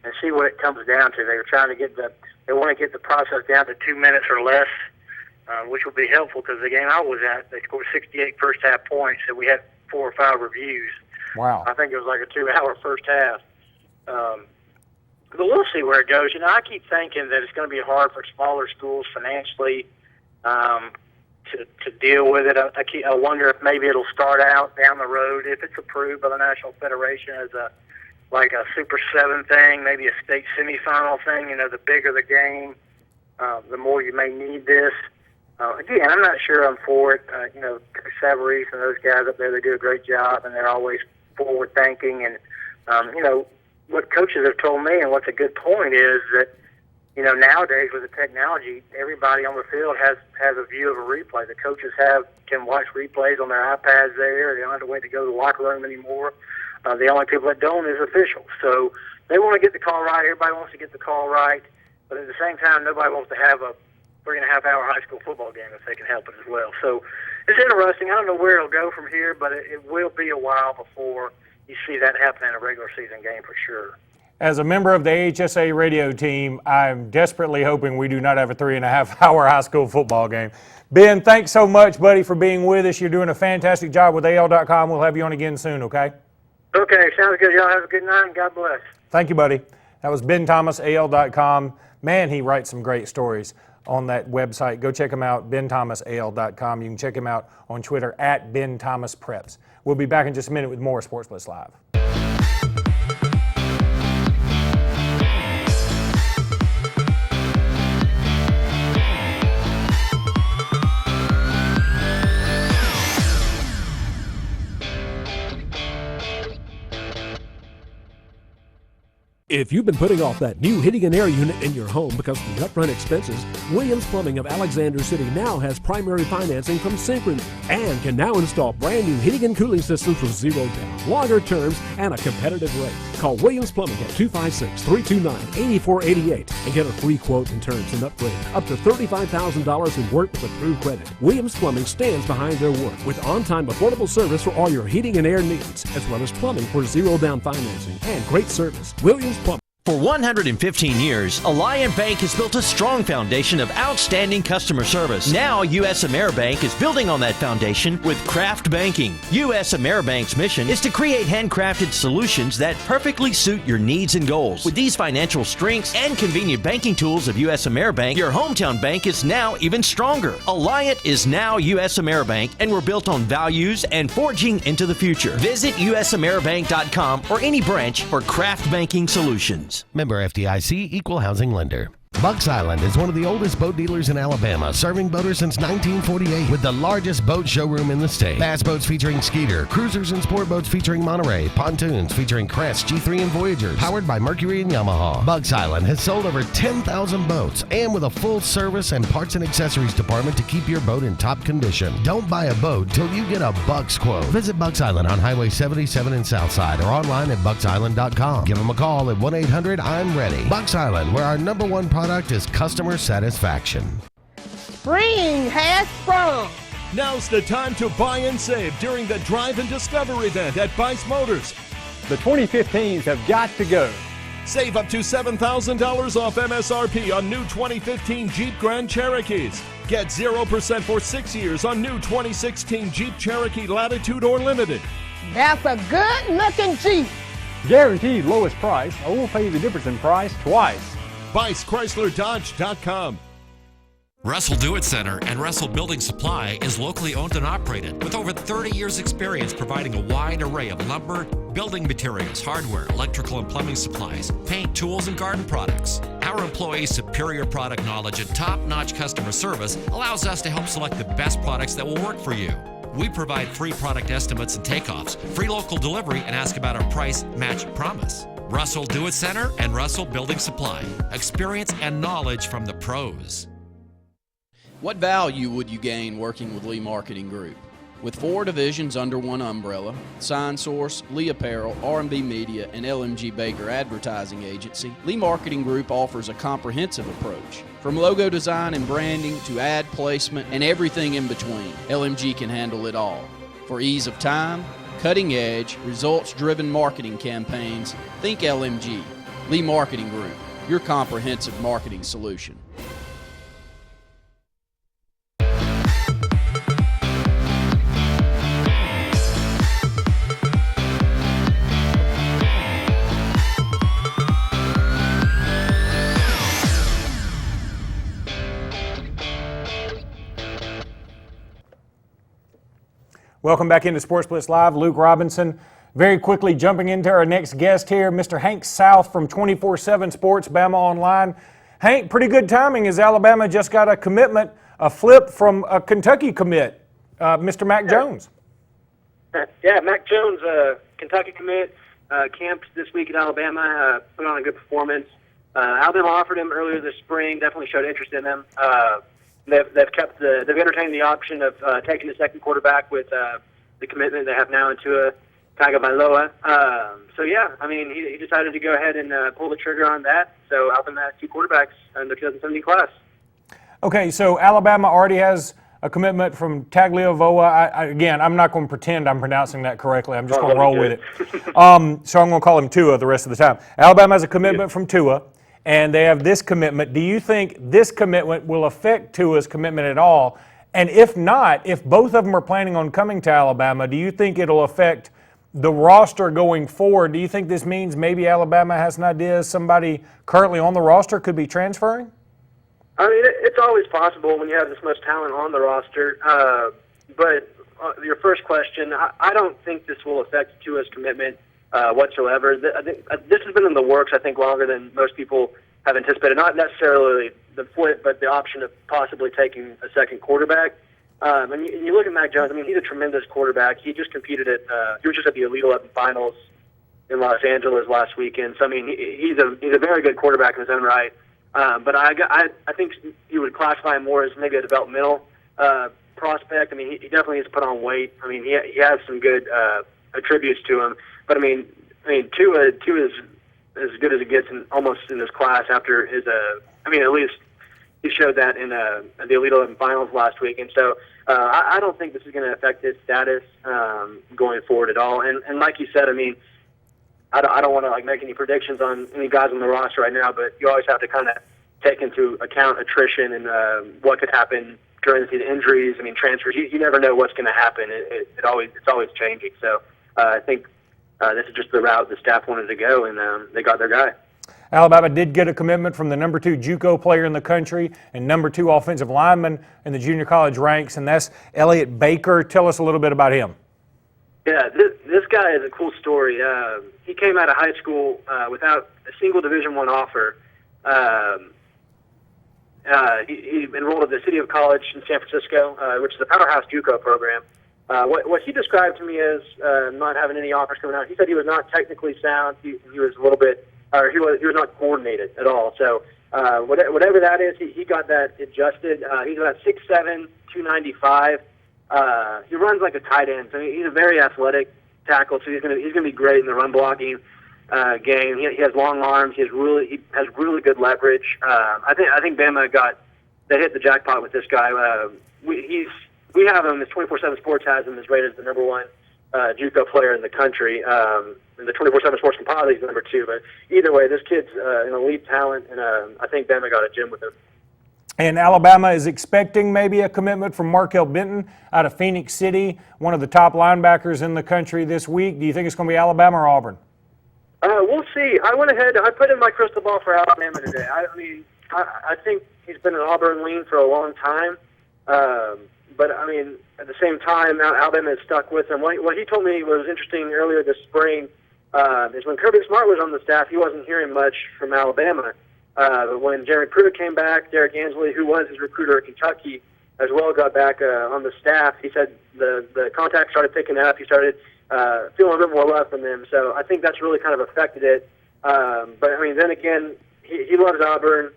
and see what it comes down to. They want to get the process down to 2 minutes or less. Which will be helpful because the game I was at, they scored 68 first-half points, and we had 4 or 5 reviews. Wow. I think it was like a 2-hour first half. But we'll see where it goes. I keep thinking that it's going to be hard for smaller schools financially to deal with it. I wonder if maybe it'll start out down the road, if it's approved by the National Federation, as like a Super 7 thing, maybe a state semifinal thing. The bigger the game, the more you may need this. Again, I'm not sure I'm for it. Savarese and those guys up there, they do a great job, and they're always forward thinking. And what coaches have told me, and what's a good point, is that nowadays with the technology, everybody on the field has a view of a replay. The coaches can watch replays on their iPads there. They don't have to wait to go to the locker room anymore. The only people that don't is officials. So they want to get the call right. Everybody wants to get the call right. But at the same time, nobody wants to have a 3.5-hour high school football game if they can help it as well. So it's interesting. I don't know where it'll go from here, but it will be a while before you see that happen in a regular season game for sure. As a member of the AHSA radio team, I'm desperately hoping we do not have a 3.5-hour high school football game. Ben, thanks so much, buddy, for being with us. You're doing a fantastic job with AL.com. We'll have you on again soon, okay? Okay, sounds good. Y'all have a good night, and God bless. Thank you, buddy. That was Ben Thomas, AL.com. Man, he writes some great stories on that website. Go check him out, benthomasal.com. You can check him out on Twitter at BenThomasPreps. We'll be back in just a minute with more Sports Blitz Live. If you've been putting off that new heating and air unit in your home because of the upfront expenses, Williams Plumbing of Alexander City now has primary financing from Synchrony and can now install brand new heating and cooling systems with zero down, longer terms, and a competitive rate. Call Williams Plumbing at 256-329-8488 and get a free quote and terms and upgrade up to $35,000 in work with approved credit. Williams Plumbing stands behind their work with on-time affordable service for all your heating and air needs, as well as plumbing for zero down financing and great service. Williams Plumbing. For 115 years, Alliant Bank has built a strong foundation of outstanding customer service. Now, U.S. AmeriBank is building on that foundation with Craft Banking. U.S. AmeriBank's mission is to create handcrafted solutions that perfectly suit your needs and goals. With these financial strengths and convenient banking tools of U.S. AmeriBank, your hometown bank is now even stronger. Alliant is now U.S. AmeriBank, and we're built on values and forging into the future. Visit usameribank.com or any branch for Craft Banking solutions. Member FDIC, Equal Housing Lender. Bucks Island is one of the oldest boat dealers in Alabama, serving boaters since 1948 with the largest boat showroom in the state. Bass boats featuring Skeeter, cruisers and sport boats featuring Monterey, pontoons featuring Crest, G3 and Voyagers, powered by Mercury and Yamaha. Bucks Island has sold over 10,000 boats and with a full service and parts and accessories department to keep your boat in top condition. Don't buy a boat till you get a Bucks quote. Visit Bucks Island on Highway 77 in Southside or online at bucksisland.com. Give them a call at 1-800-I'm-READY. Bucks Island, where our number one product is customer satisfaction. Spring has sprung. Now's the time to buy and save during the Drive and Discover event at Bice Motors. The 2015s have got to go. Save up to $7,000 off MSRP on new 2015 Jeep Grand Cherokees. Get 0% for 6 years on new 2016 Jeep Cherokee Latitude or Limited. That's a good-looking Jeep. Guaranteed lowest price. I will pay you the difference in price twice. BiceChryslerDodge.com. Russell Do-It Center and Russell Building Supply is locally owned and operated with over 30 years experience providing a wide array of lumber, building materials, hardware, electrical and plumbing supplies, paint, tools, and garden products. Our employees' superior product knowledge and top-notch customer service allows us to help select the best products that will work for you. We provide free product estimates and takeoffs, free local delivery, and ask about our price match promise. Russell Do-It Center and Russell Building Supply. Experience and knowledge from the pros. What value would you gain working with Lee Marketing Group? With 4 divisions under one umbrella, Sign Source, Lee Apparel, R&B Media, and LMG Baker Advertising Agency, Lee Marketing Group offers a comprehensive approach. From logo design and branding to ad placement and everything in between, LMG can handle it all. For ease of time, cutting-edge, results-driven marketing campaigns, think LMG. Lee Marketing Group, your comprehensive marketing solution. Welcome back into Sports Blitz Live. Luke Robinson, Very quickly, jumping into our next guest here, Mr. Hank South from 24/7 Sports, Bama Online. Hank, pretty good timing as Alabama just got a commitment, a flip from a Kentucky commit, Mr. Mac Jones. Yeah, Mac Jones, Kentucky commit, camped this week at Alabama, put on a good performance. Alabama offered him earlier this spring, definitely showed interest in him. They've entertained the option of taking the second quarterback with the commitment they have now into Tagovailoa. So yeah, I mean, he decided to go ahead and pull the trigger on that. So Alabama has 2 quarterbacks in the 2017 class. Okay, so Alabama already has a commitment from Tagovailoa. Again, I'm not going to pretend I'm pronouncing that correctly. I'm just going to roll with it. So I'm going to call him Tua the rest of the time. Alabama has a commitment from Tua, and they have this commitment. Do you think this commitment will affect Tua's commitment at all? And if not, if both of them are planning on coming to Alabama, do you think it'll affect the roster going forward? Do you think this means maybe Alabama has an idea somebody currently on the roster could be transferring? I mean, it's always possible when you have this much talent on the roster. But your first question, I don't think this will affect Tua's commitment whatsoever. This has been in the works, I think, longer than most people have anticipated. Not necessarily the flip, but the option of possibly taking a second quarterback. And you look at Mac Jones. I mean, he's a tremendous quarterback. He just competed at. He was just at the Elite 11 finals in Los Angeles last weekend. So I mean, he's a very good quarterback in his own right. But I think he would classify him more as maybe a developmental prospect. I mean, he definitely has put on weight. I mean, he has some good attributes to him. But I mean, Tua is as good as it gets almost in this class after his. I mean, at least he showed that in the Elite 11 finals last week. And so I don't think this is going to affect his status going forward at all. And like you said, I mean, I don't want to make any predictions on any guys on the roster right now, but you always have to kind of take into account attrition and what could happen during the season, injuries. I mean, transfers. You never know what's going to happen. It's always changing. So I think this is just the route the staff wanted to go, and they got their guy. Alabama did get a commitment from the number 2 JUCO player in the country and number 2 offensive lineman in the junior college ranks, and that's Elliott Baker. Tell us a little bit about him. Yeah, this guy is a cool story. He came out of high school without a single Division I offer. He enrolled at the City of College in San Francisco, which is a powerhouse JUCO program. What he described to me as not having any offers coming out, he said he was not technically sound. He was a little bit, or he was not coordinated at all. So whatever that is, he got that adjusted. He's about 6'7", 295. He runs like a tight end. So he's a very athletic tackle. So he's gonna be great in the run blocking game. He has long arms. He has really good leverage. I think Bama they hit the jackpot with this guy. We have him, as 24/7 Sports has him, as rated as the number 1 JUCO player in the country. And the 24/7 Sports composite, he's number 2. But either way, this kid's an elite talent, and I think Bama got a gem with him. And Alabama is expecting maybe a commitment from Markel Benton out of Phoenix City, one of the top linebackers in the country this week. Do you think it's going to be Alabama or Auburn? We'll see. I went ahead. I put in my crystal ball for Alabama today. I think he's been an Auburn lean for a long time. But, I mean, at the same time, Alabama is stuck with him. What he told me was interesting earlier this spring is when Kirby Smart was on the staff, he wasn't hearing much from Alabama. But when Jeremy Pruitt came back, Derek Ansley, who was his recruiter at Kentucky, as well got back on the staff, he said the contact started picking up. He started feeling a bit more love from them. So I think that's really kind of affected it. But, I mean, then again, he loves Auburn.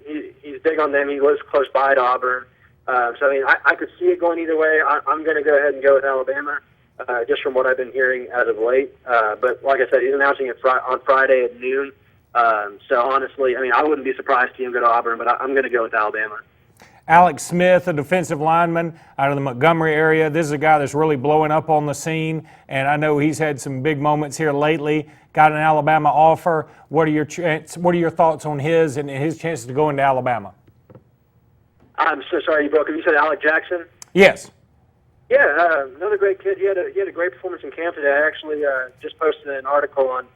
He's big on them. He lives close by to Auburn. So, I mean, I could see it going either way. I'm going to go ahead and go with Alabama, just from what I've been hearing as of late. But like I said, he's announcing it on Friday at noon. So, honestly, I mean, I wouldn't be surprised to see him go to Auburn, but I'm going to go with Alabama. Alex Smith, a defensive lineman out of the Montgomery area. This is a guy that's really blowing up on the scene, and I know he's had some big moments here lately. Got an Alabama offer. What are your thoughts on his and his chances to go into Alabama? I'm so sorry you broke up. You said Alec Jackson? Yes. Yeah, another great kid. He had a great performance in camp today. I actually just posted an article on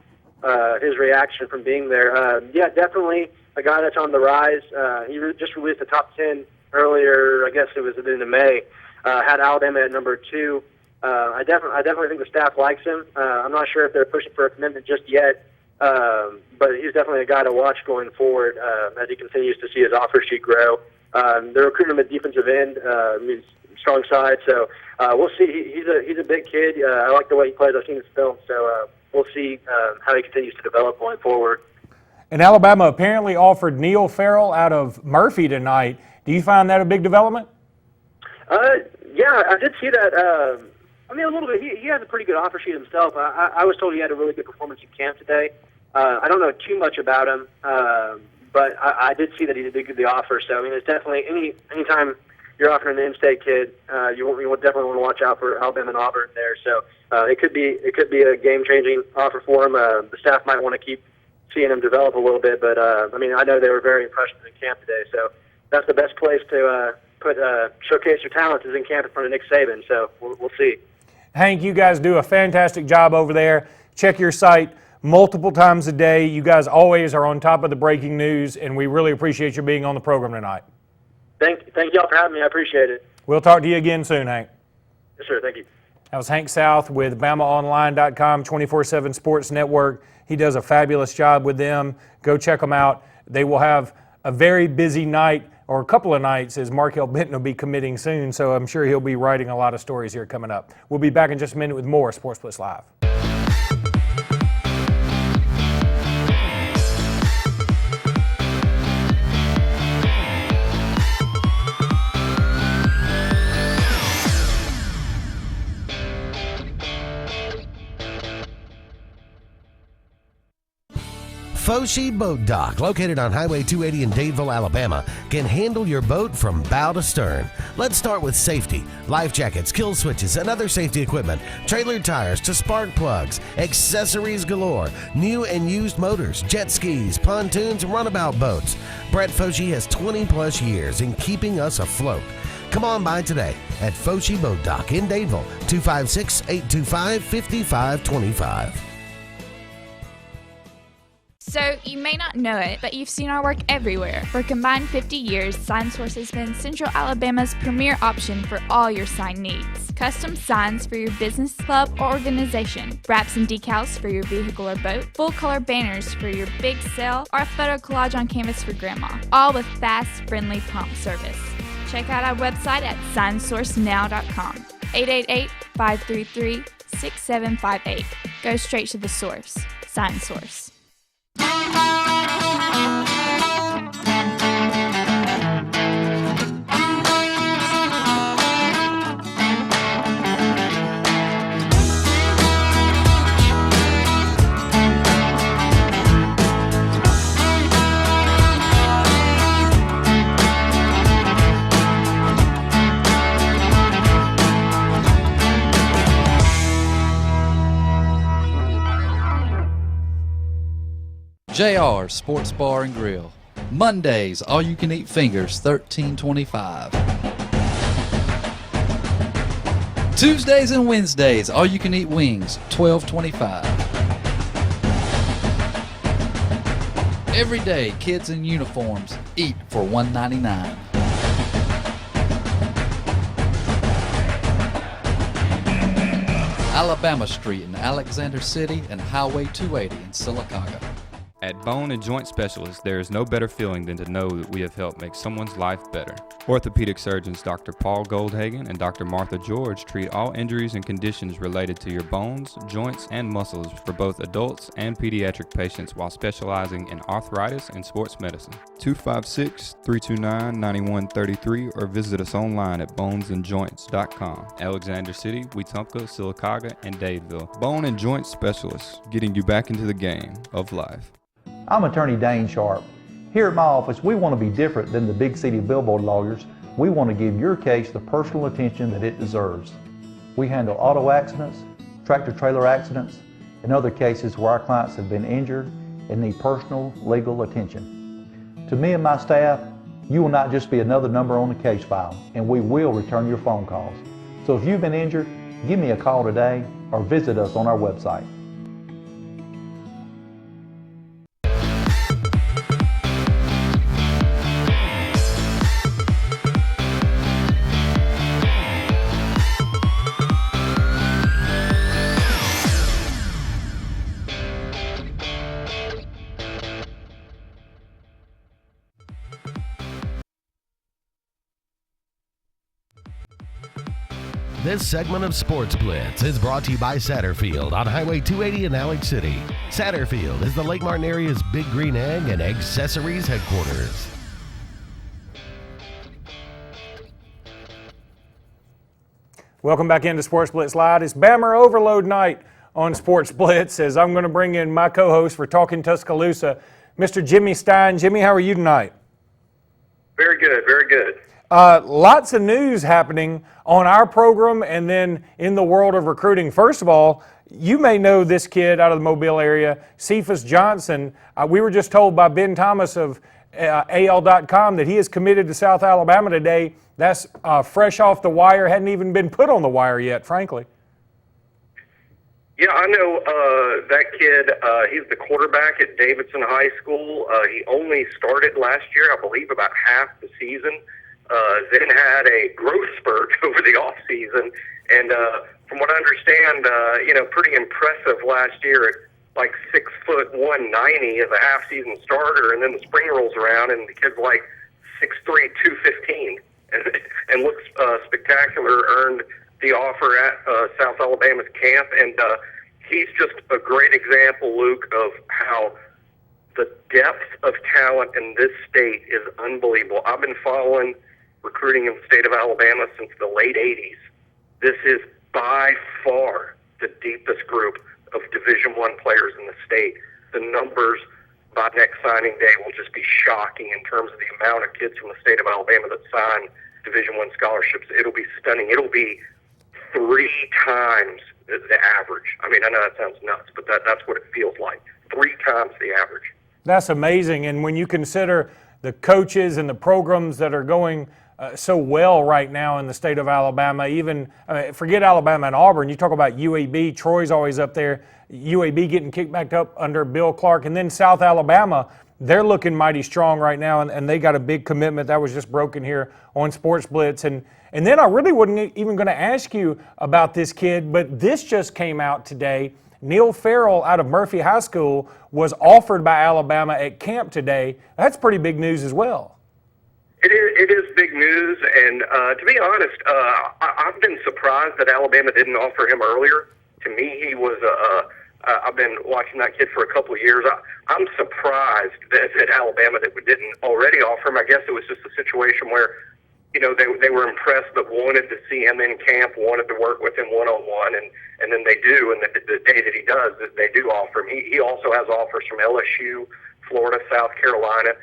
his reaction from being there. Yeah, definitely a guy that's on the rise. He just released the top 10 earlier. I guess it was in May. Had Alabama at number 2. I definitely think the staff likes him. I'm not sure if they're pushing for a commitment just yet, but he's definitely a guy to watch going forward as he continues to see his offer sheet grow. They're recruiting him at defensive end. He's strong side, so we'll see. He's a big kid. I like the way he plays. I've seen his film, so we'll see how he continues to develop going forward. And Alabama apparently offered Neil Farrell out of Murphy tonight. Do you find that a big development? Yeah, I did see that. I mean, a little bit. He has a pretty good offer sheet himself. I was told he had a really good performance in camp today. I don't know too much about him, but I did see that he did get the offer. So, I mean, it's definitely anytime you're offering an in-state kid, you definitely want to watch out for Alabama and Auburn there. So it could be a game-changing offer for him. The staff might want to keep seeing him develop a little bit, but I mean, I know they were very impressed in camp today. So that's the best place to showcase your talents is in camp in front of Nick Saban. So we'll see. Hank, you guys do a fantastic job over there. Check your site multiple times a day. You guys always are on top of the breaking news, and we really appreciate you being on the program tonight. Thank y'all for having me. I appreciate it. We'll talk to you again soon, Hank. Yes, sir. Thank you. That was Hank South with BamaOnline.com, 24/7 Sports Network. He does a fabulous job with them. Go check them out. They will have a very busy night, or a couple of nights, as Markel Benton will be committing soon, so I'm sure he'll be writing a lot of stories here coming up. We'll be back in just a minute with more Sports Blitz Live. Foshi Boat Dock, located on Highway 280 in Dadeville, Alabama, can handle your boat from bow to stern. Let's start with safety. Life jackets, kill switches, and other safety equipment, trailer tires to spark plugs, accessories galore, new and used motors, jet skis, pontoons, and runabout boats. Brett Foshi has 20-plus years in keeping us afloat. Come on by today at Foshi Boat Dock in Dadeville, 256-825-5525. So, you may not know it, but you've seen our work everywhere. For a combined 50 years, SignSource has been Central Alabama's premier option for all your sign needs. Custom signs for your business, club, or organization. Wraps and decals for your vehicle or boat. Full-color banners for your big sale, or a photo collage on canvas for grandma. All with fast, friendly, prompt service. Check out our website at signsourcenow.com. 888-533-6758. Go straight to the source. SignSource. JR Sports Bar and Grill. Mondays, all you can eat fingers, $13.25. Tuesdays and Wednesdays, all you can eat wings, $12.25. Every day, kids in uniforms eat for $1.99. Alabama Street in Alexander City and Highway 280 in Sylacauga. At Bone and Joint Specialists, there is no better feeling than to know that we have helped make someone's life better. Orthopedic surgeons Dr. Paul Goldhagen and Dr. Martha George treat all injuries and conditions related to your bones, joints, and muscles for both adults and pediatric patients while specializing in arthritis and sports medicine. 256-329-9133 or visit us online at bonesandjoints.com. Alexander City, Wetumpka, Sylacauga, and Dadeville. Bone and Joint Specialists, getting you back into the game of life. I'm attorney Dane Sharp. Here at my office, we want to be different than the big city billboard lawyers. We want to give your case the personal attention that it deserves. We handle auto accidents, tractor-trailer accidents, and other cases where our clients have been injured and need personal legal attention. To me and my staff, you will not just be another number on the case file, and we will return your phone calls. So if you've been injured, give me a call today or visit us on our website. This segment of Sportz Blitz is brought to you by Satterfield on Highway 280 in Alex City. Satterfield is the Lake Martin area's Big Green Egg and Accessories headquarters. Welcome back into Sportz Blitz Live. It's Bammer Overload night on Sportz Blitz, as I'm going to bring in my co-host for Talking Tuscaloosa, Mr. Jimmy Stein. Jimmy, how are you tonight? Very good, very good. Lots of news happening on our program and then in the world of recruiting. First of all, you may know this kid out of the Mobile area, Cephas Johnson. We were just told by Ben Thomas of AL.com that he is committed to South Alabama today. That's fresh off the wire, hadn't even been put on the wire yet, frankly. Yeah, I know that kid. He's the quarterback at Davidson High School. He only started last year, I believe, about half the season. Then had a growth spurt over the off season, and from what I understand, pretty impressive last year at like 6'1", 190 as a half season starter, and then the spring rolls around and the kid's like 6'3", 215, and looks spectacular. Earned the offer at South Alabama's camp, and he's just a great example, Luke, of how the depth of talent in this state is unbelievable. I've been following recruiting in the state of Alabama since the late 80s. This is by far the deepest group of Division I players in the state. The numbers by next signing day will just be shocking in terms of the amount of kids from the state of Alabama that sign Division I scholarships. It'll be stunning. It'll be 3 times the average. I mean, I know that sounds nuts, but that's what it feels like. 3 times the average. That's amazing. And when you consider the coaches and the programs that are going so well right now in the state of Alabama, forget Alabama and Auburn, you talk about UAB, Troy's always up there, UAB getting kicked back up under Bill Clark, and then South Alabama, they're looking mighty strong right now, and they got a big commitment that was just broken here on Sportz Blitz. And then I really wasn't even going to ask you about this kid, but this just came out today. Neil Farrell out of Murphy High School was offered by Alabama at camp today. That's pretty big news as well. It is big news, and to be honest, I've been surprised that Alabama didn't offer him earlier. To me, he was I've been watching that kid for a couple of years. I'm surprised that Alabama didn't already offer him. I guess it was just a situation where, they were impressed but wanted to see him in camp, wanted to work with him one-on-one, and then they do, and the day that he does, they do offer him. He also has offers from LSU, Florida, South Carolina.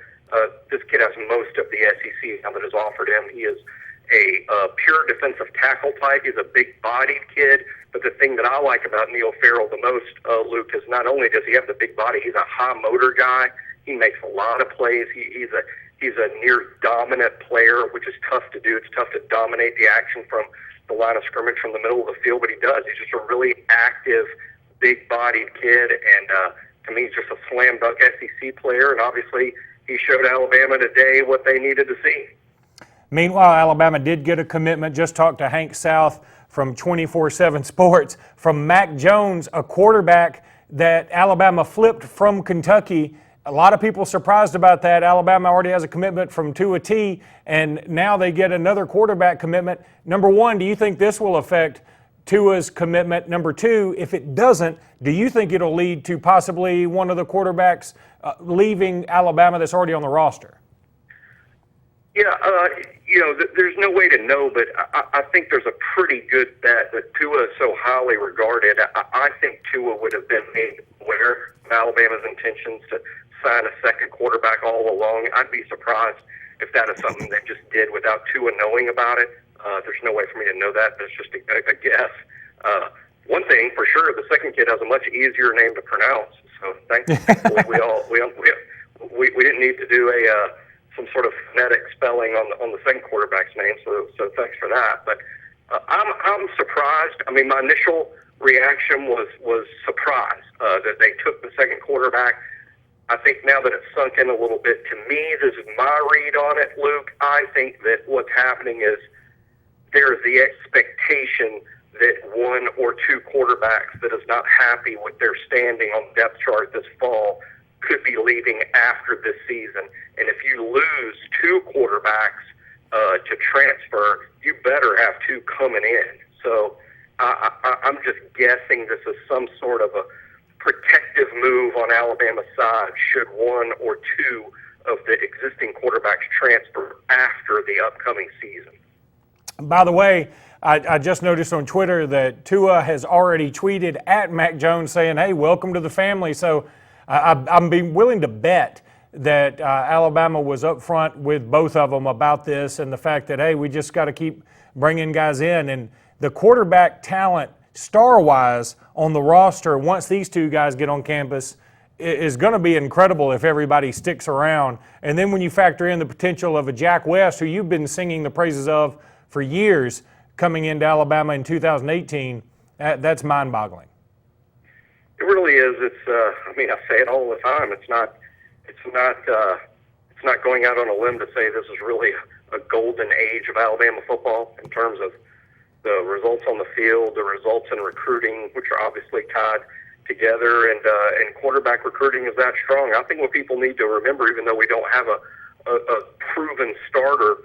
This kid has most of the SEC now that has offered him. He is a pure defensive tackle type. He's a big-bodied kid. But the thing that I like about Neil Farrell the most, Luke, is not only does he have the big body, he's a high-motor guy. He makes a lot of plays. He's a near-dominant player, which is tough to do. It's tough to dominate the action from the line of scrimmage from the middle of the field, but he does. He's just a really active, big-bodied kid, and to me, he's just a slam-dunk SEC player, and obviously he showed Alabama today what they needed to see. Meanwhile, Alabama did get a commitment. Just talked to Hank South from 24/7 Sports, from Mac Jones, a quarterback that Alabama flipped from Kentucky. A lot of people surprised about that. Alabama already has a commitment from Tua T, and now they get another quarterback commitment. Number one, do you think this will affect Tua's commitment? Number two, if it doesn't, do you think it'll lead to possibly one of the quarterbacks leaving Alabama that's already on the roster? Yeah, there's no way to know, but I think there's a pretty good bet that Tua is so highly regarded. I think Tua would have been made aware of Alabama's intentions to sign a second quarterback all along. I'd be surprised if that is something they just did without Tua knowing about it. There's no way for me to know that. That's just a guess. One thing for sure, the second kid has a much easier name to pronounce. So thankfully, we didn't need to do some sort of phonetic spelling on the second quarterback's name. So thanks for that. But I'm surprised. I mean, my initial reaction was surprise that they took the second quarterback. I think now that it's sunk in a little bit, to me, this is my read on it, Luke. I think that what's happening is there's the expectation that one or two quarterbacks that is not happy with their standing on the depth chart this fall could be leaving after this season. And if you lose two quarterbacks to transfer, you better have two coming in. So I'm just guessing this is some sort of a protective move on Alabama's side should one or two of the existing quarterbacks transfer after the upcoming season. By the way, I just noticed on Twitter that Tua has already tweeted at Mac Jones saying, hey, welcome to the family. So I'm being willing to bet that Alabama was up front with both of them about this and the fact that, hey, we just got to keep bringing guys in. And the quarterback talent, star-wise, on the roster, once these two guys get on campus, is going to be incredible if everybody sticks around. And then when you factor in the potential of a Jack West, who you've been singing the praises of for years, coming into Alabama in 2018, that's mind-boggling. It really is. I say it all the time. It's not going out on a limb to say this is really a golden age of Alabama football in terms of the results on the field, the results in recruiting, which are obviously tied together, and quarterback recruiting is that strong. I think what people need to remember, even though we don't have a proven starter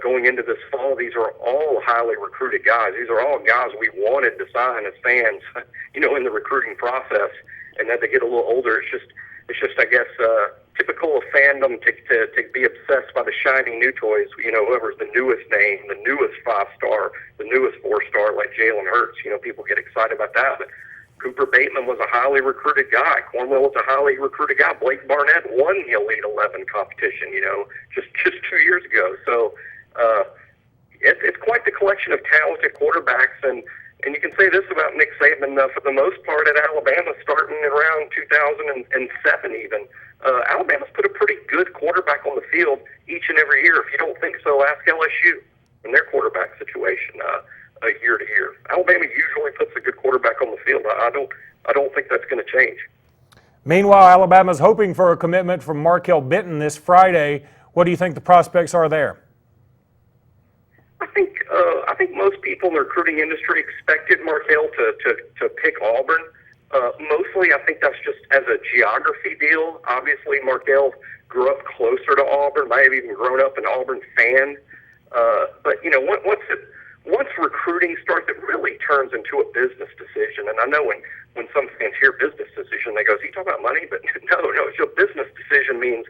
going into this fall, these are all highly recruited guys. These are all guys we wanted to sign as fans, in the recruiting process. And as they get a little older, it's just I guess, typical of fandom to be obsessed by the shiny new toys. Whoever's the newest name, the newest 5-star, the newest 4-star, like Jalen Hurts. People get excited about that. But Cooper Bateman was a highly recruited guy. Cornwell was a highly recruited guy. Blake Barnett won the Elite 11 competition, just 2 years ago. So it's quite the collection of talented quarterbacks. And you can say this about Nick Saban, for the most part at Alabama, starting around 2007 even. Alabama's put a pretty good quarterback on the field each and every year. If you don't think so, ask LSU in their quarterback situation year to year. Alabama usually puts a good quarterback on the field. I don't think that's going to change. Meanwhile, Alabama's hoping for a commitment from Markel Benton this Friday. What do you think the prospects are there? I think most people in the recruiting industry expected Markel to pick Auburn. Mostly, I think that's just as a geography deal. Obviously, Markel grew up closer to Auburn. Might have even grown up an Auburn fan. But once recruiting starts, it really turns into a business decision. And I know when some fans hear business decision, they go, "Is he talking about money?" But no. It's a business decision means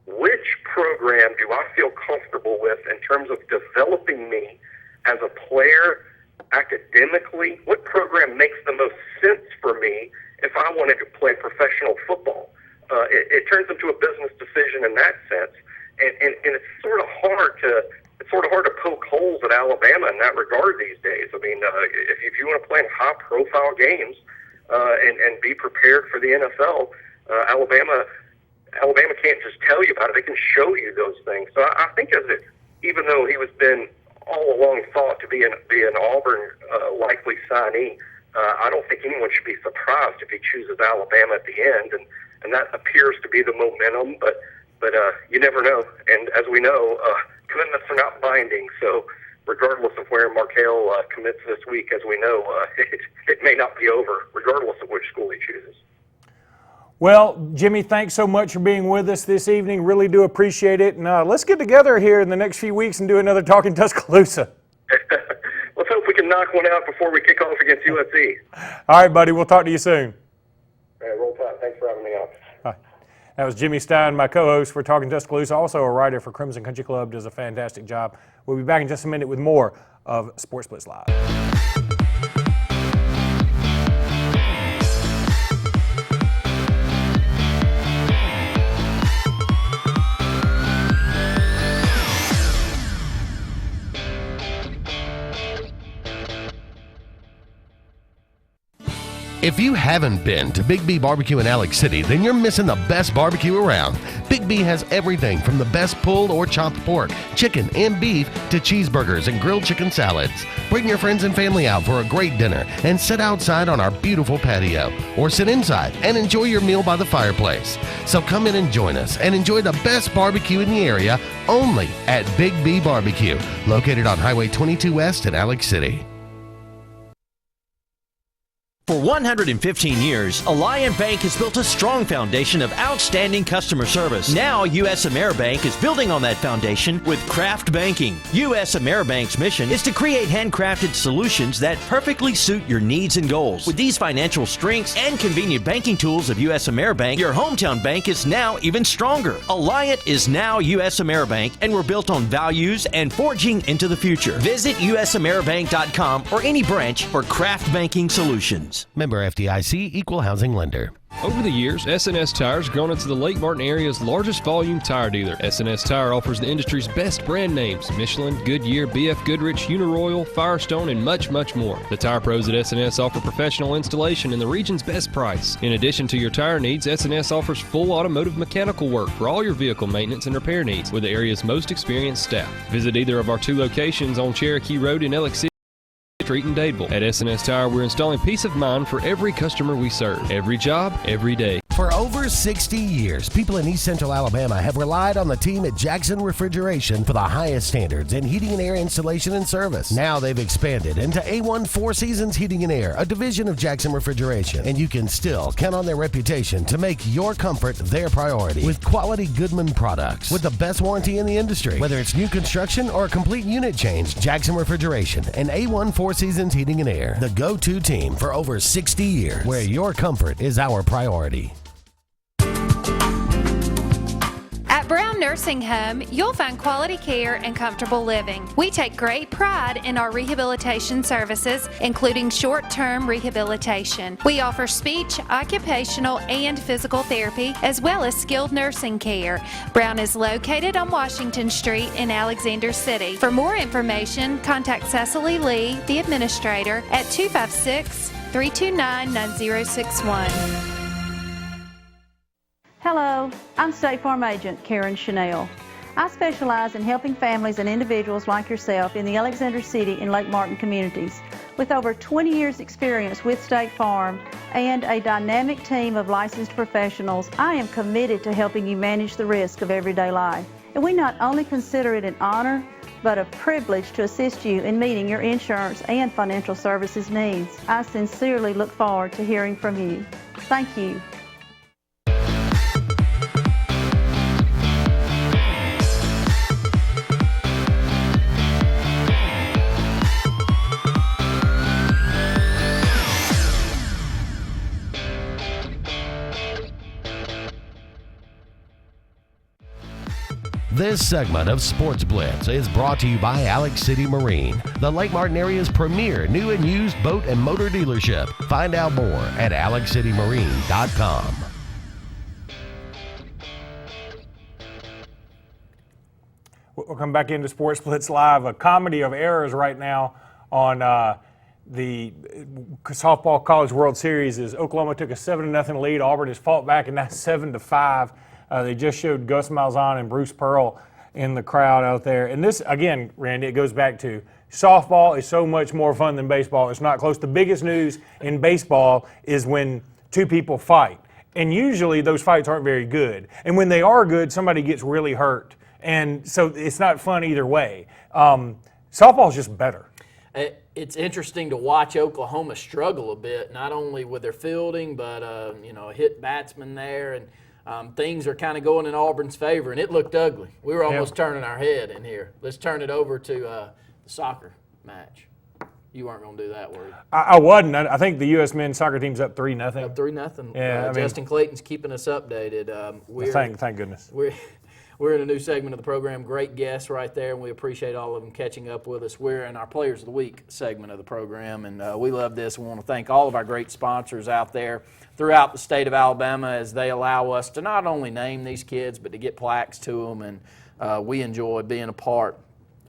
which program do I feel comfortable with in terms of developing me as a player academically? What program makes the most sense for me if I wanted to play professional football? It turns into a business decision in that sense, and it's sort of hard to poke holes at Alabama in that regard these days. I mean, if you want to play in high-profile games and be prepared for the NFL, Alabama can't just tell you about it; they can show you those things. So I think even though he was been all along thought to be an Auburn likely signee, I don't think anyone should be surprised if he chooses Alabama at the end, and that appears to be the momentum. But you never know, and as we know, commitments are not binding. So regardless of where Markel commits this week, as we know, it may not be over, regardless of which school he chooses. Well, Jimmy, thanks so much for being with us this evening. Really do appreciate it. And let's get together here in the next few weeks and do another Talk in Tuscaloosa. Let's hope we can knock one out before we kick off against USC. All right, buddy. We'll talk to you soon. All right, roll tide. Thanks for having me on. Hi. That was Jimmy Stein, my co-host for Talking Tuscaloosa, also a writer for Crimson Country Club, does a fantastic job. We'll be back in just a minute with more of Sportz Blitz Live. If you haven't been to Big B Barbecue in Alex City, then you're missing the best barbecue around. Big B has everything from the best pulled or chopped pork, chicken, and beef to cheeseburgers and grilled chicken salads. Bring your friends and family out for a great dinner and sit outside on our beautiful patio, or sit inside and enjoy your meal by the fireplace. So come in and join us and enjoy the best barbecue in the area only at Big B Barbecue, located on Highway 22 West in Alex City. For 115 years, Alliant Bank has built a strong foundation of outstanding customer service. Now, U.S. AmeriBank is building on that foundation with craft banking. U.S. AmeriBank's mission is to create handcrafted solutions that perfectly suit your needs and goals. With these financial strengths and convenient banking tools of U.S. AmeriBank, your hometown bank is now even stronger. Alliant is now U.S. AmeriBank, and we're built on values and forging into the future. Visit usameribank.com or any branch for craft banking solutions. Member FDIC, Equal Housing Lender. Over the years, S&S Tires grown into the Lake Martin area's largest volume tire dealer. S&S Tire offers the industry's best brand names: Michelin, Goodyear, BF Goodrich, Uniroyal, Firestone, and much, much more. The tire pros at S&S offer professional installation and the region's best price. In addition to your tire needs, S&S offers full automotive mechanical work for all your vehicle maintenance and repair needs with the area's most experienced staff. Visit either of our 2 locations on Cherokee Road in Alex City Street in Dadeville. At S&S Tire, we're installing peace of mind for every customer we serve. Every job, every day. For over 60 years, people in East Central Alabama have relied on the team at Jackson Refrigeration for the highest standards in heating and air installation and service. Now they've expanded into A1 Four Seasons Heating and Air, a division of Jackson Refrigeration, and you can still count on their reputation to make your comfort their priority with quality Goodman products with the best warranty in the industry. Whether it's new construction or a complete unit change, Jackson Refrigeration and A1 Four Seasons Heating and Air, the go-to team for over 60 years, where your comfort is our priority. At Brown Nursing Home, you'll find quality care and comfortable living. We take great pride in our rehabilitation services, including short-term rehabilitation. We offer speech, occupational, and physical therapy, as well as skilled nursing care. Brown is located on Washington Street in Alexander City. For more information, contact Cecily Lee, the administrator, at 256-329-9061. Hello, I'm State Farm Agent Karen Chanel. I specialize in helping families and individuals like yourself in the Alexander City and Lake Martin communities. With over 20 years experience with State Farm and a dynamic team of licensed professionals, I am committed to helping you manage the risk of everyday life. And we not only consider it an honor, but a privilege to assist you in meeting your insurance and financial services needs. I sincerely look forward to hearing from you. Thank you. This segment of Sportz Blitz is brought to you by Alex City Marine, the Lake Martin area's premier new and used boat and motor dealership. Find out more at alexcitymarine.com. We'll come back into Sportz Blitz Live, a comedy of errors right now on the softball College World Series. As Oklahoma took a 7-0 lead, Auburn has fought back, and that's 7-5. They just showed Gus Malzahn and Bruce Pearl in the crowd out there. And this, again, Randy, it goes back to softball is so much more fun than baseball. It's not close. The biggest news in baseball is when two people fight. And usually those fights aren't very good. And when they are good, somebody gets really hurt. And so it's not fun either way. Softball is just better. It's interesting to watch Oklahoma struggle a bit, not only with their fielding, but a hit batsman there. And things are kind of going in Auburn's favor, and it looked ugly. We were almost turning our head in here. Let's turn it over to the soccer match. You weren't going to do that, were you? I wasn't. I think the U.S. men's soccer team's up 3-0. Up 3-0. Yeah, Justin Clayton's keeping us updated. Thank goodness. We're in a new segment of the program. Great guests right there, and we appreciate all of them catching up with us. We're in our Players of the Week segment of the program, and we love this. We want to thank all of our great sponsors out there throughout the state of Alabama as they allow us to not only name these kids, but to get plaques to them, and we enjoy being a part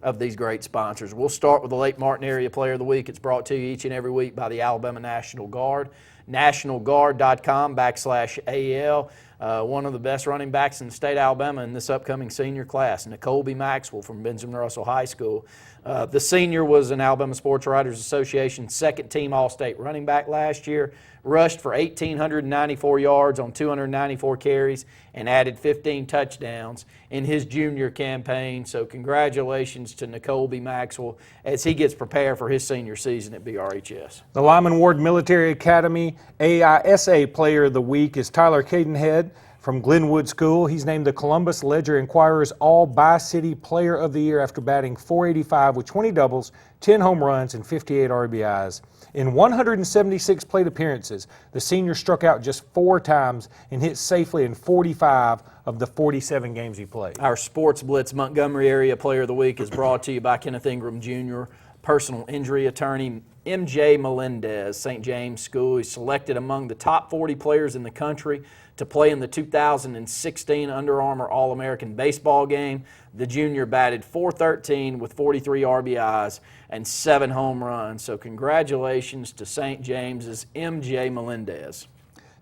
of these great sponsors. We'll start with the Lake Martin Area Player of the Week. It's brought to you each and every week by the Alabama National Guard. NationalGuard.com/AL. One of the best running backs in the state of Alabama in this upcoming senior class, Nicole B. Maxwell from Benjamin Russell High School. The senior was an Alabama Sports Writers Association second-team All-State running back last year, rushed for 1,894 yards on 294 carries, and added 15 touchdowns in his junior campaign. So congratulations to Nicole B. Maxwell as he gets prepared for his senior season at BRHS. The Lyman Ward Military Academy AISA Player of the Week is Tyler Cadenhead from Glenwood School. He's named the Columbus Ledger-Inquirer's All-Bi-City Player of the Year after batting .485 with 20 doubles, 10 home runs, and 58 RBIs. In 176 plate appearances, the senior struck out just 4 times and hit safely in 45 of the 47 games he played. Our Sportz Blitz Montgomery Area Player of the Week is brought to you by Kenneth Ingram Jr., personal injury attorney. M.J. Melendez, St. James School. He's selected among the top 40 players in the country to play in the 2016 Under Armour All-American Baseball game. The junior batted .413 with 43 RBIs and 7 home runs. So congratulations to St. James's M.J. Melendez.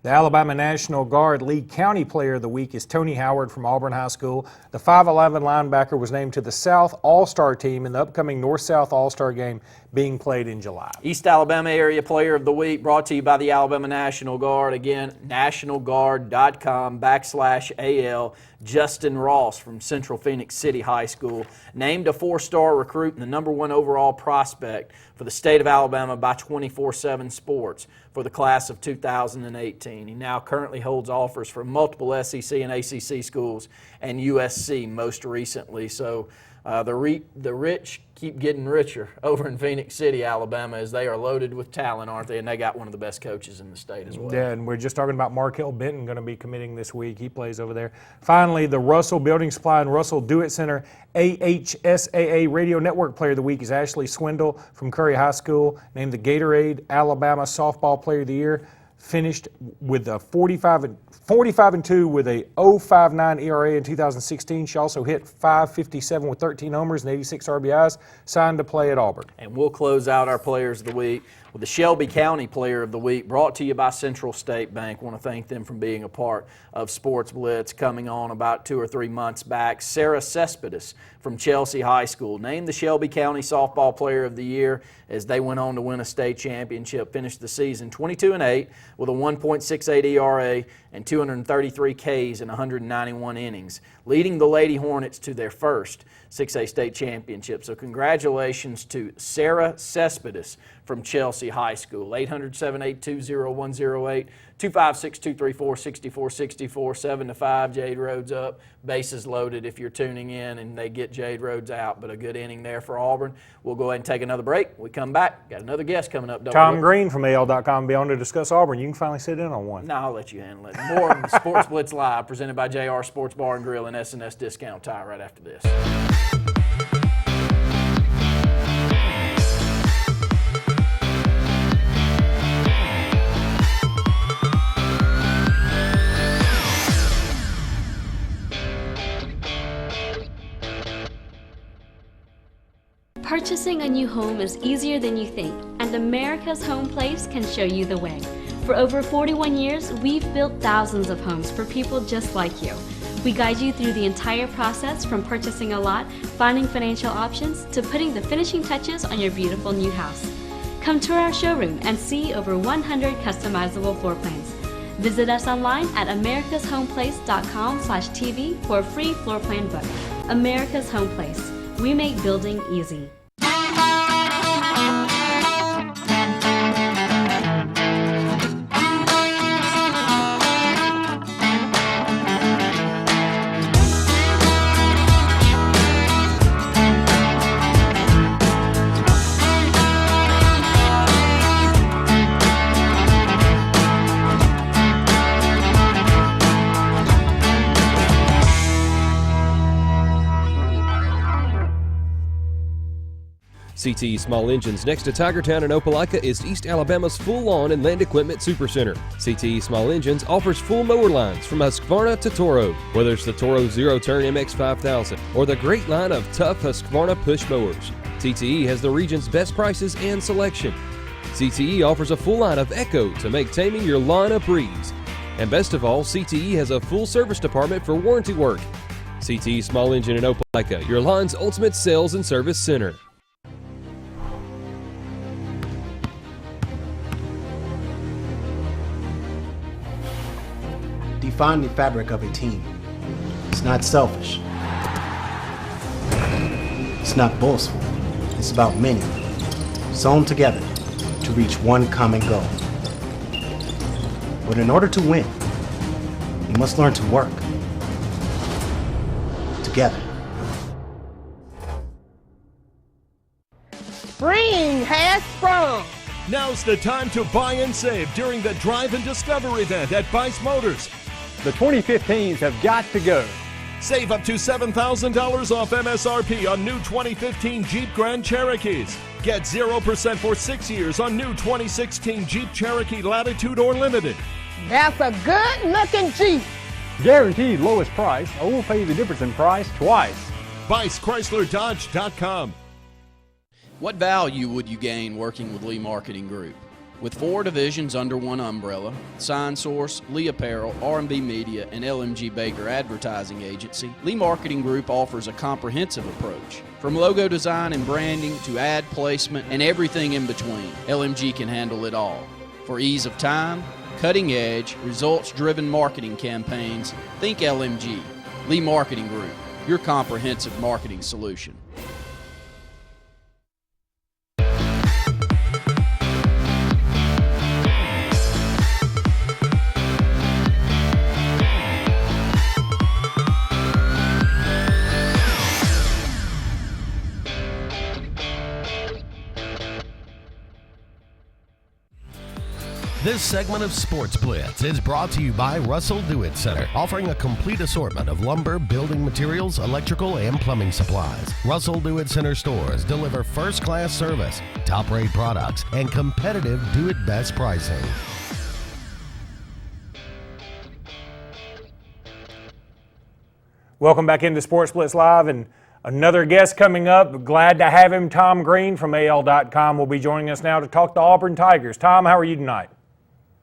The Alabama National Guard Lee County Player of the Week is Tony Howard from Auburn High School. The 5'11" linebacker was named to the South All-Star team in the upcoming North-South All-Star game being played in July. East Alabama Area Player of the Week brought to you by the Alabama National Guard. Again, nationalguard.com/AL. Justin Ross from Central Phoenix City High School, named a 4-star recruit and the #1 overall prospect for the state of Alabama by 24/7 Sports for the class of 2018. He now currently holds offers for multiple SEC and ACC schools and USC most recently. So the rich keep getting richer over in Phoenix City, Alabama, as they are loaded with talent, aren't they? And they got one of the best coaches in the state as well. Yeah, and we're just talking about Markel Benton going to be committing this week. He plays over there. Finally, the Russell Building Supply and Russell Do-It Center AHSAA Radio Network Player of the Week is Ashley Swindle from Curry High School, named the Gatorade Alabama Softball Player of the Year. Finished with a 45-2 with a 0.59 ERA in 2016. She also hit .557 with 13 homers and 86 RBIs, signed to play at Auburn. And we'll close out our Players of the Week with the Shelby County Player of the Week, brought to you by Central State Bank. Want to thank them for being a part of Sportz Blitz. Coming on about 2 or 3 months back, Sarah Cespedes from Chelsea High School, named the Shelby County Softball Player of the Year as they went on to win a state championship. Finished the season 22-8 with a 1.68 ERA and 233 Ks in 191 innings, leading the Lady Hornets to their first 6A state championship. So congratulations to Sarah Cespedes from Chelsea High School. 800-782-0108, 256-234-6464, 7 to 5, Jade Rhodes up. Bases loaded if you're tuning in, and they get Jade Rhodes out, but a good inning there for Auburn. We'll go ahead and take another break. We come back. Got another guest coming up. Tom Green from AL.com will be on to discuss Auburn. You can finally sit in on one. No, I'll let you handle it. More of Sportz Blitz Live, presented by JR Sports Bar and Grill and S&S Discount Tire right after this. Purchasing a new home is easier than you think, and America's Home Place can show you the way. For over 41 years, we've built thousands of homes for people just like you. We guide you through the entire process, from purchasing a lot, finding financial options, to putting the finishing touches on your beautiful new house. Come to our showroom and see over 100 customizable floor plans. Visit us online at americashomeplace.com/TV for a free floor plan book. America's Home Place. We make building easy. CTE Small Engines, next to Tigertown and Opelika, is East Alabama's full lawn and land equipment supercenter. CTE Small Engines offers full mower lines from Husqvarna to Toro. Whether it's the Toro Zero Turn MX5000 or the great line of tough Husqvarna push mowers, CTE has the region's best prices and selection. CTE offers a full line of Echo to make taming your lawn a breeze. And best of all, CTE has a full service department for warranty work. CTE Small Engine in Opelika, your lawn's ultimate sales and service center. define the fabric of a team. It's not selfish. It's not boastful. It's about many, sewn together to reach one common goal. But in order to win, you must learn to work together. Spring has sprung. Now's the time to buy and save during the Drive and Discover event at Bice Motors. The 2015s have got to go. Save up to $7,000 off MSRP on new 2015 Jeep Grand Cherokees. Get 0% for 6 years on new 2016 Jeep Cherokee Latitude or Limited. That's a good-looking Jeep. Guaranteed lowest price, or we'll pay you the difference in price twice. BiceChryslerDodge.com. What value would you gain working with Lee Marketing Group? With 4 divisions under one umbrella, Sign Source, Lee Apparel, R&B Media, and LMG Baker Advertising Agency, Lee Marketing Group offers a comprehensive approach. From logo design and branding to ad placement and everything in between, LMG can handle it all. For ease of time, cutting-edge, results-driven marketing campaigns, think LMG. Lee Marketing Group, your comprehensive marketing solution. This segment of Sports Blitz is brought to you by Russell Do-It Center, offering a complete assortment of lumber, building materials, electrical, and plumbing supplies. Russell Do-It Center stores deliver first-class service, top-rate products, and competitive do-it-best pricing. Welcome back into Sports Blitz Live, and another guest coming up. Glad to have him. Tom Green from AL.com will be joining us now to talk the Auburn Tigers. Tom, how are you tonight?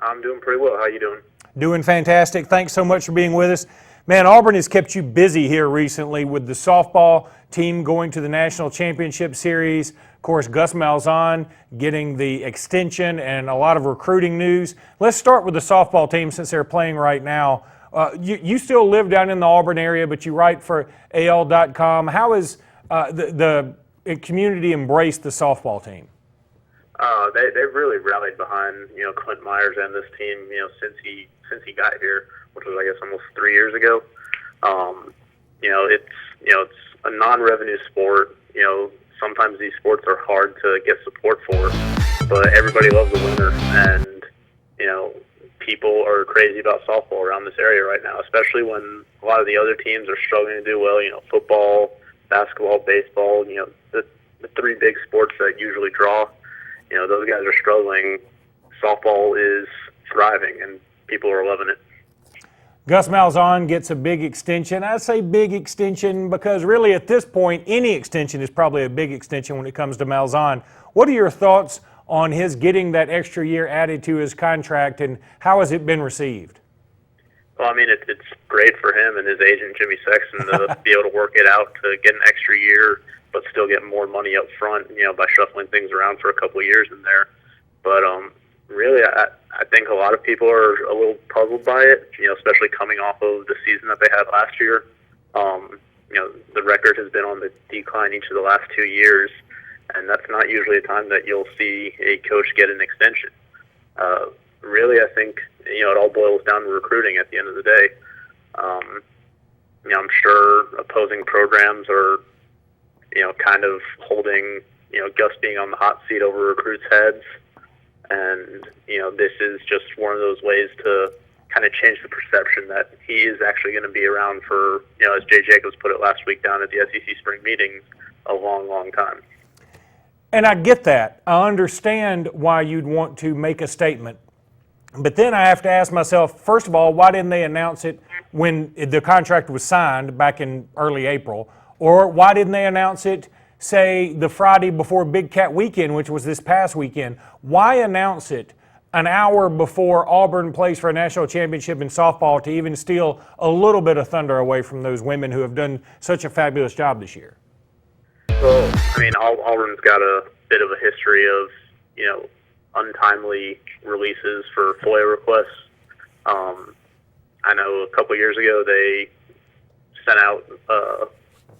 I'm doing pretty well. How you doing? Doing fantastic. Thanks so much for being with us. Man, Auburn has kept you busy here recently with the softball team going to the National Championship Series. Of course, Gus Malzahn getting the extension and a lot of recruiting news. Let's start with the softball team since they're playing right now. You still live down in the Auburn area, but you write for AL.com. How has the community embraced the softball team? They've really rallied behind Clint Myers and this team since he got here, which was I guess almost 3 years ago. It's a non-revenue sport. Sometimes these sports are hard to get support for, but everybody loves the winner, and people are crazy about softball around this area right now, especially when a lot of the other teams are struggling to do well. Football, basketball, baseball. The 3 big sports that usually draw. Those guys are struggling. Softball is thriving, and people are loving it. Gus Malzahn gets a big extension. I say big extension because really at this point, any extension is probably a big extension when it comes to Malzahn. What are your thoughts on his getting that extra year added to his contract, and how has it been received? Well, I mean, it's great for him and his agent, Jimmy Sexton, to be able to work it out to get an extra year, but still get more money up front, by shuffling things around for a couple of years in there. But really, I think a lot of people are a little puzzled by it, especially coming off of the season that they had last year. The record has been on the decline each of the last 2 years, and that's not usually a time that you'll see a coach get an extension. Really, I think, it all boils down to recruiting at the end of the day. I'm sure opposing programs are kind of holding, Gus being on the hot seat over recruits' heads. And, this is just one of those ways to kind of change the perception that he is actually going to be around for, as Jay Jacobs put it last week down at the SEC spring meetings, a long, long time. And I get that. I understand why you'd want to make a statement. But then I have to ask myself, first of all, why didn't they announce it when the contract was signed back in early April? Or why didn't they announce it, say, the Friday before Big Cat Weekend, which was this past weekend? Why announce it an hour before Auburn plays for a national championship in softball to even steal a little bit of thunder away from those women who have done such a fabulous job this year? Well, I mean, Auburn's got a bit of a history of, untimely releases for FOIA requests. I know a couple years ago they sent out,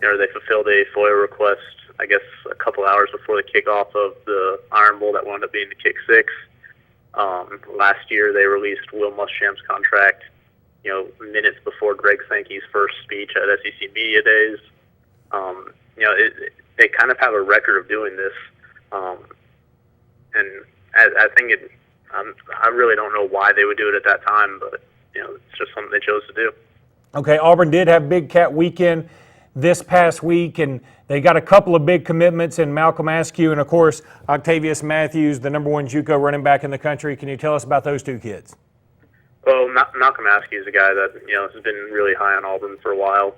they fulfilled a FOIA request, I guess, a couple hours before the kickoff of the Iron Bowl that wound up being the Kick Six. Last year they released Will Muschamp's contract, minutes before Greg Sankey's first speech at SEC Media Days. They kind of have a record of doing this, and I think I really don't know why they would do it at that time, but it's just something they chose to do. Okay, Auburn did have Big Cat Weekend this past week, and they got a couple of big commitments in Malcolm Askew and, of course, Octavius Matthews, the #1 JUCO running back in the country. Can you tell us about those two kids? Well, Malcolm Askew is a guy that has been really high on Auburn for a while.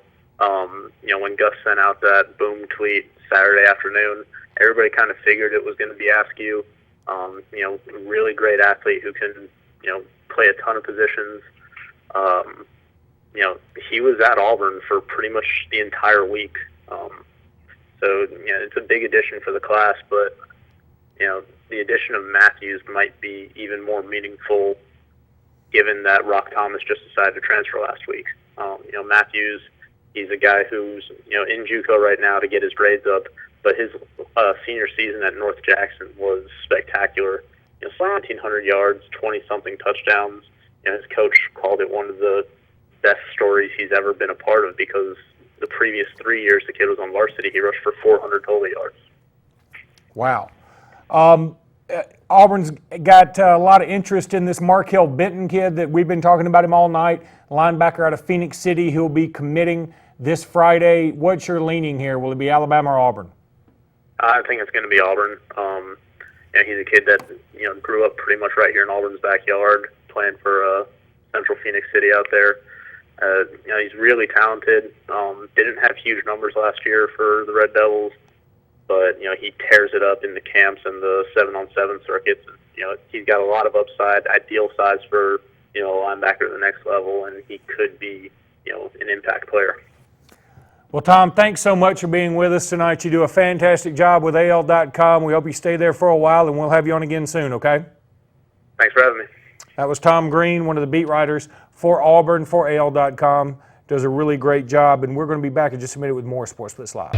When Gus sent out that boom tweet Saturday afternoon, everybody kind of figured it was going to be Askew. Really great athlete who can play a ton of positions. He was at Auburn for pretty much the entire week. So it's a big addition for the class, but the addition of Matthews might be even more meaningful given that Rock Thomas just decided to transfer last week. Matthews, he's a guy who's in JUCO right now to get his grades up, but his senior season at North Jackson was spectacular. 1,700 yards, 20-something touchdowns. His coach called it one of the best stories he's ever been a part of because the previous 3 years the kid was on varsity, he rushed for 400 total yards. Wow. Auburn's got a lot of interest in this Markel Benton kid that we've been talking about him all night, linebacker out of Phoenix City. He'll be committing this Friday. What's your leaning here? Will it be Alabama or Auburn? I think it's going to be Auburn. He's a kid that grew up pretty much right here in Auburn's backyard, playing for Central Phoenix City out there. He's really talented. Didn't have huge numbers last year for the Red Devils, but he tears it up in the camps and the 7-on-7 circuits. He's got a lot of upside, ideal size for a linebacker at the next level, and he could be an impact player. Well, Tom, thanks so much for being with us tonight. You do a fantastic job with AL.com. We hope you stay there for a while, and we'll have you on again soon, okay? Thanks for having me. That was Tom Green, one of the beat writers for Auburn for AL.com. Does a really great job, and we're going to be back in just a minute with more Sportz Blitz Live.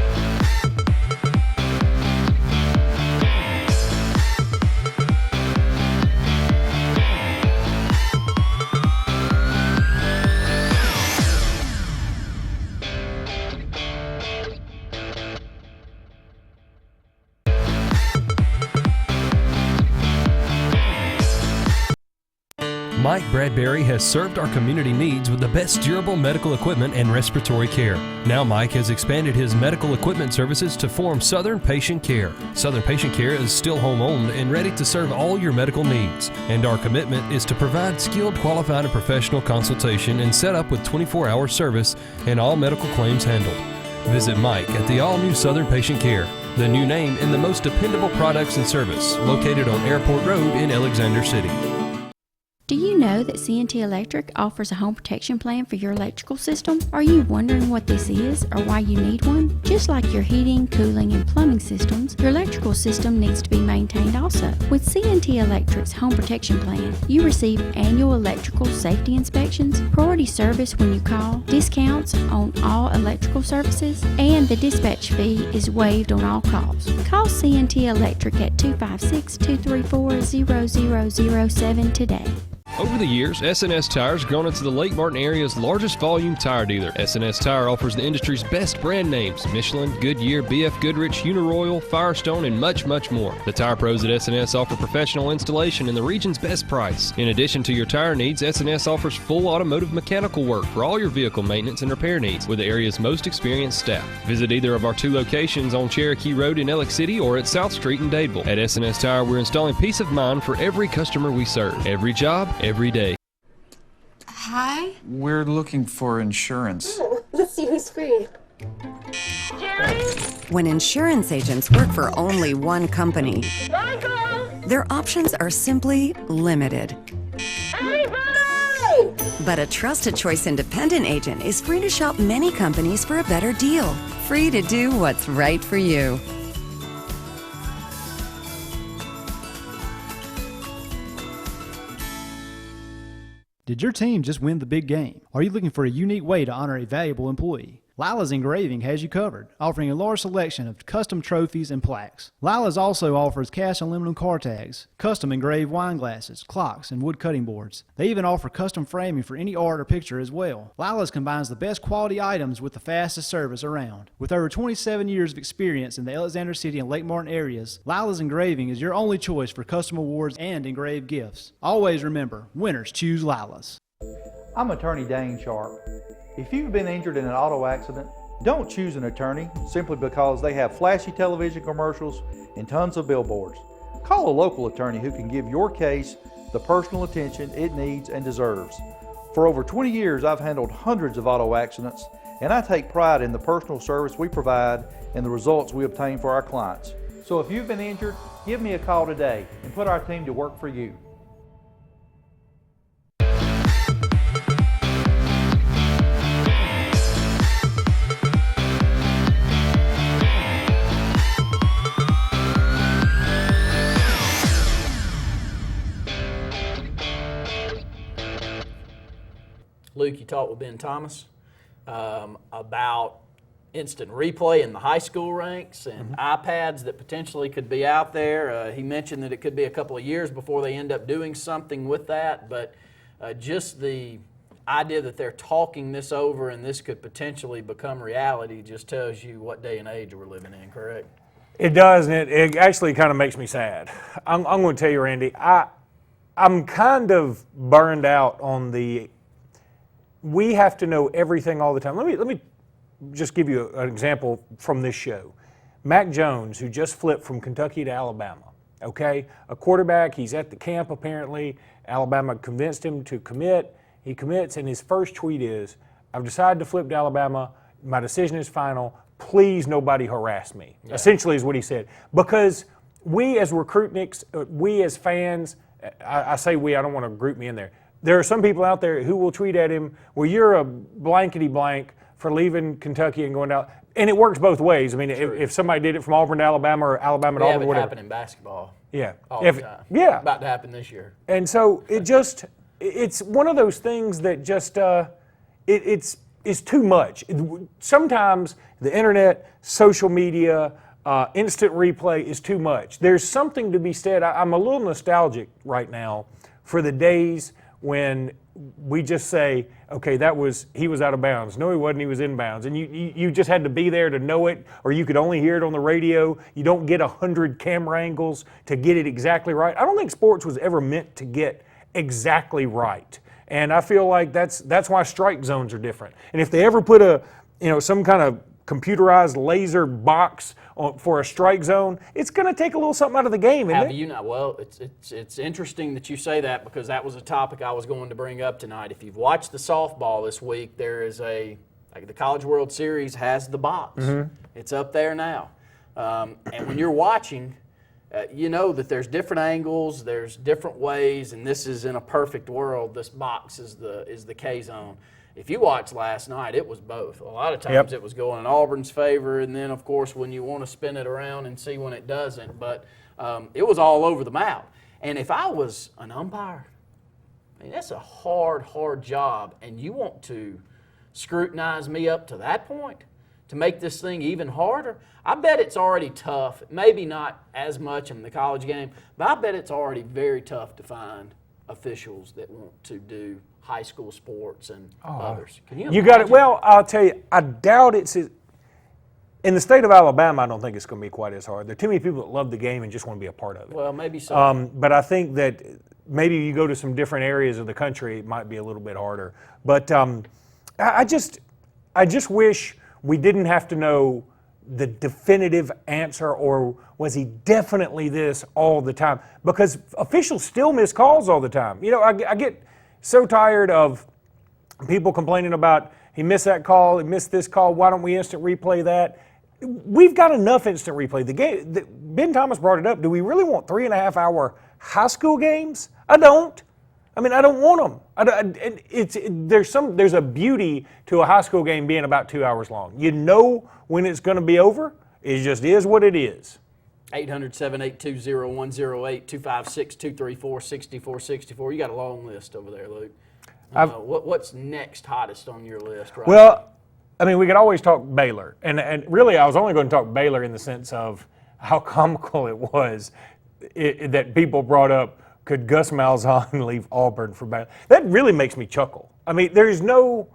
Mike Bradbury has served our community needs with the best durable medical equipment and respiratory care. Now Mike has expanded his medical equipment services to form Southern Patient Care. Southern Patient Care is still home-owned and ready to serve all your medical needs. And our commitment is to provide skilled, qualified, and professional consultation and set up with 24-hour service and all medical claims handled. Visit Mike at the all-new Southern Patient Care, the new name in the most dependable products and service, located on Airport Road in Alexander City. Do you know that C&T Electric offers a home protection plan for your electrical system? Are you wondering what this is or why you need one? Just like your heating, cooling, and plumbing systems, your electrical system needs to be maintained also. With C&T Electric's home protection plan, you receive annual electrical safety inspections, priority service when you call, discounts on all electrical services, and the dispatch fee is waived on all calls. Call C&T Electric at 256-234-0007 today. Over the years, S&S Tire has grown into the Lake Martin area's largest volume tire dealer. S&S Tire offers the industry's best brand names: Michelin, Goodyear, BF Goodrich, Uniroyal, Firestone, and much, much more. The tire pros at S&S offer professional installation and the region's best price. In addition to your tire needs, S&S offers full automotive mechanical work for all your vehicle maintenance and repair needs with the area's most experienced staff. Visit either of our 2 locations on Cherokee Road in Alex City or at South Street in Dadeville. At S&S Tire, we're installing peace of mind for every customer we serve. Every job, every day. Hi. We're looking for insurance. Let's see who's free. When insurance agents work for only one company, their options are simply limited. But a Trusted Choice independent agent is free to shop many companies for a better deal. Free to do what's right for you. Did your team just win the big game? Are you looking for a unique way to honor a valuable employee? Lila's Engraving has you covered, offering a large selection of custom trophies and plaques. Lila's also offers cast aluminum car tags, custom engraved wine glasses, clocks, and wood cutting boards. They even offer custom framing for any art or picture as well. Lila's combines the best quality items with the fastest service around. With over 27 years of experience in the Alexander City and Lake Martin areas, Lila's Engraving is your only choice for custom awards and engraved gifts. Always remember, winners choose Lila's. I'm attorney Dane Sharp. If you've been injured in an auto accident, don't choose an attorney simply because they have flashy television commercials and tons of billboards. Call a local attorney who can give your case the personal attention it needs and deserves. For over 20 years, I've handled hundreds of auto accidents, and I take pride in the personal service we provide and the results we obtain for our clients. So if you've been injured, give me a call today and put our team to work for you. Luke, you talked with Ben Thomas about instant replay in the high school ranks and iPads that potentially could be out there. He mentioned that it could be a couple of years before they end up doing something with that, but just the idea that they're talking this over and this could potentially become reality just tells you what day and age we're living in, correct? It does, and it actually kind of makes me sad. I'm going to tell you, Randy, I'm kind of burned out on we have to know everything all the time. Let me just give you an example from this show. Mac Jones, who just flipped from Kentucky to Alabama, okay? A quarterback, he's at the camp apparently. Alabama convinced him to commit. He commits, and his first tweet is, I've decided to flip to Alabama. My decision is final. Please nobody harass me, essentially is what he said. Because we as recruitniks, we as fans, I say we, I don't want to group me in there. There are some people out there who will tweet at him, well, you're a blankety blank for leaving Kentucky and going down. And it works both ways. I mean, if somebody did it from Auburn to Alabama or Alabama to Auburn, it whatever. happen in basketball. Yeah. All the time. Yeah. About to happen this year. And so it's one of those things that just, it's too much. Sometimes the internet, social media, instant replay is too much. There's something to be said. I'm a little nostalgic right now for the days when we just say, okay, he was out of bounds. No, he wasn't, he was in bounds. And you just had to be there to know it, or you could only hear it on the radio. You don't get 100 camera angles to get it exactly right. I don't think sports was ever meant to get exactly right. And I feel like that's why strike zones are different. And if they ever put some kind of computerized laser box for a strike zone, it's going to take a little something out of the game, isn't it? Have you not? Well, it's interesting that you say that, because that was a topic I was going to bring up tonight. If you've watched the softball this week, there is the College World Series has the box. It's up there now. And when you're watching, you know that there's different angles, there's different ways, and this is in a perfect world. This box is the K zone. If you watched last night, it was both. A lot of times it was going in Auburn's favor, and then, of course, when you want to spin it around and see when it doesn't. But it was all over the map. And if I was an umpire, I mean, that's a hard job, and you want to scrutinize me up to that point to make this thing even harder? I bet it's already tough, maybe not as much in the college game, but I bet it's already very tough to find officials that want to do high school sports and others. Can you got it. Well, I'll tell you, I doubt it's in the state of Alabama. I don't think it's going to be quite as hard. There are too many people that love the game and just want to be a part of it. Well, maybe so. But I think that maybe you go to some different areas of the country, it might be a little bit harder. But I just wish we didn't have to know the definitive answer, or was he definitely this all the time? Because officials still miss calls all the time. You know, I get so tired of people complaining about he missed that call, he missed this call, why don't we instant replay that? We've got enough instant replay. The game, Ben Thomas brought it up. Do we really want 3.5-hour high school games? I don't. I mean, I don't want them. There's a beauty to a high school game being about 2 hours long. You know when it's going to be over. It just is what it is. 800-782-0108, 256-234-6464. You got a long list over there, Luke. What's next hottest on your list? Right Well, I mean, we could always talk Baylor, and really, I was only going to talk Baylor in the sense of how comical it was that people brought up, could Gus Malzahn leave Auburn for Baylor? That really makes me chuckle. I mean, there is no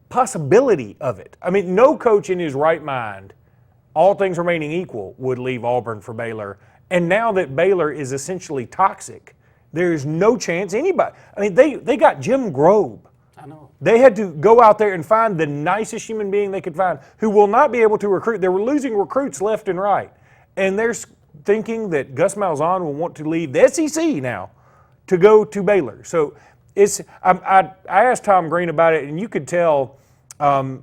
possibility of it. I mean, no coach in his right mind, all things remaining equal, would leave Auburn for Baylor. And now that Baylor is essentially toxic, there is no chance anybody. I mean, they got Jim Grobe. I know. They had to go out there and find the nicest human being they could find who will not be able to recruit. They were losing recruits left and right. And they're thinking that Gus Malzahn will want to leave the SEC now to go to Baylor. So I asked Tom Green about it, and you could tell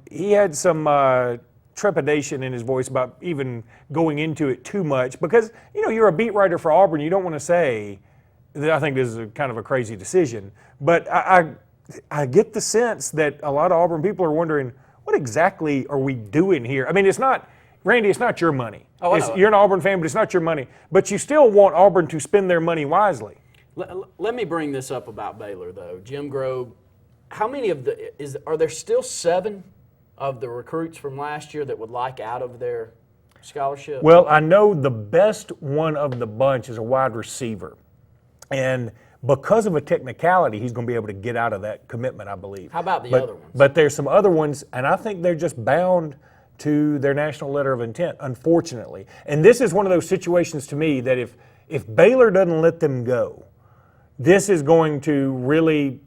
he had some trepidation in his voice about even going into it too much because, you know, you're a beat writer for Auburn. You don't want to say that I think this is a kind of a crazy decision. But I get the sense that a lot of Auburn people are wondering, what exactly are we doing here? I mean, it's not, Randy, it's not your money. Oh, I know. You're an Auburn fan, but it's not your money. But you still want Auburn to spend their money wisely. Let me bring this up about Baylor, though. Jim Grobe, how many of are there still 7 of the recruits from last year that would like out of their scholarship? Well, I know the best one of the bunch is a wide receiver. And because of a technicality, he's going to be able to get out of that commitment, I believe. How about the other ones? But there's some other ones, and I think they're just bound to their national letter of intent, unfortunately. And this is one of those situations to me that if Baylor doesn't let them go, this is going to really,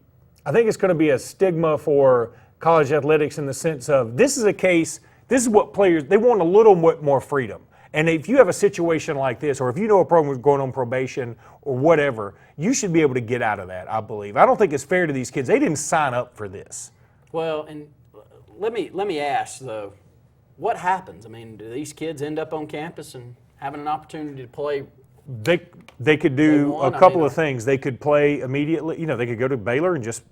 I think it's going to be a stigma for college athletics in the sense of this is a case, this is what players, they want a little bit more freedom. And if you have a situation like this, or if you know a program is going on probation or whatever, you should be able to get out of that, I believe. I don't think it's fair to these kids. They didn't sign up for this. Well, and let me ask, though, what happens? I mean, do these kids end up on campus and having an opportunity to play? They could do a couple of things. They could play immediately. You know, they could go to Baylor and just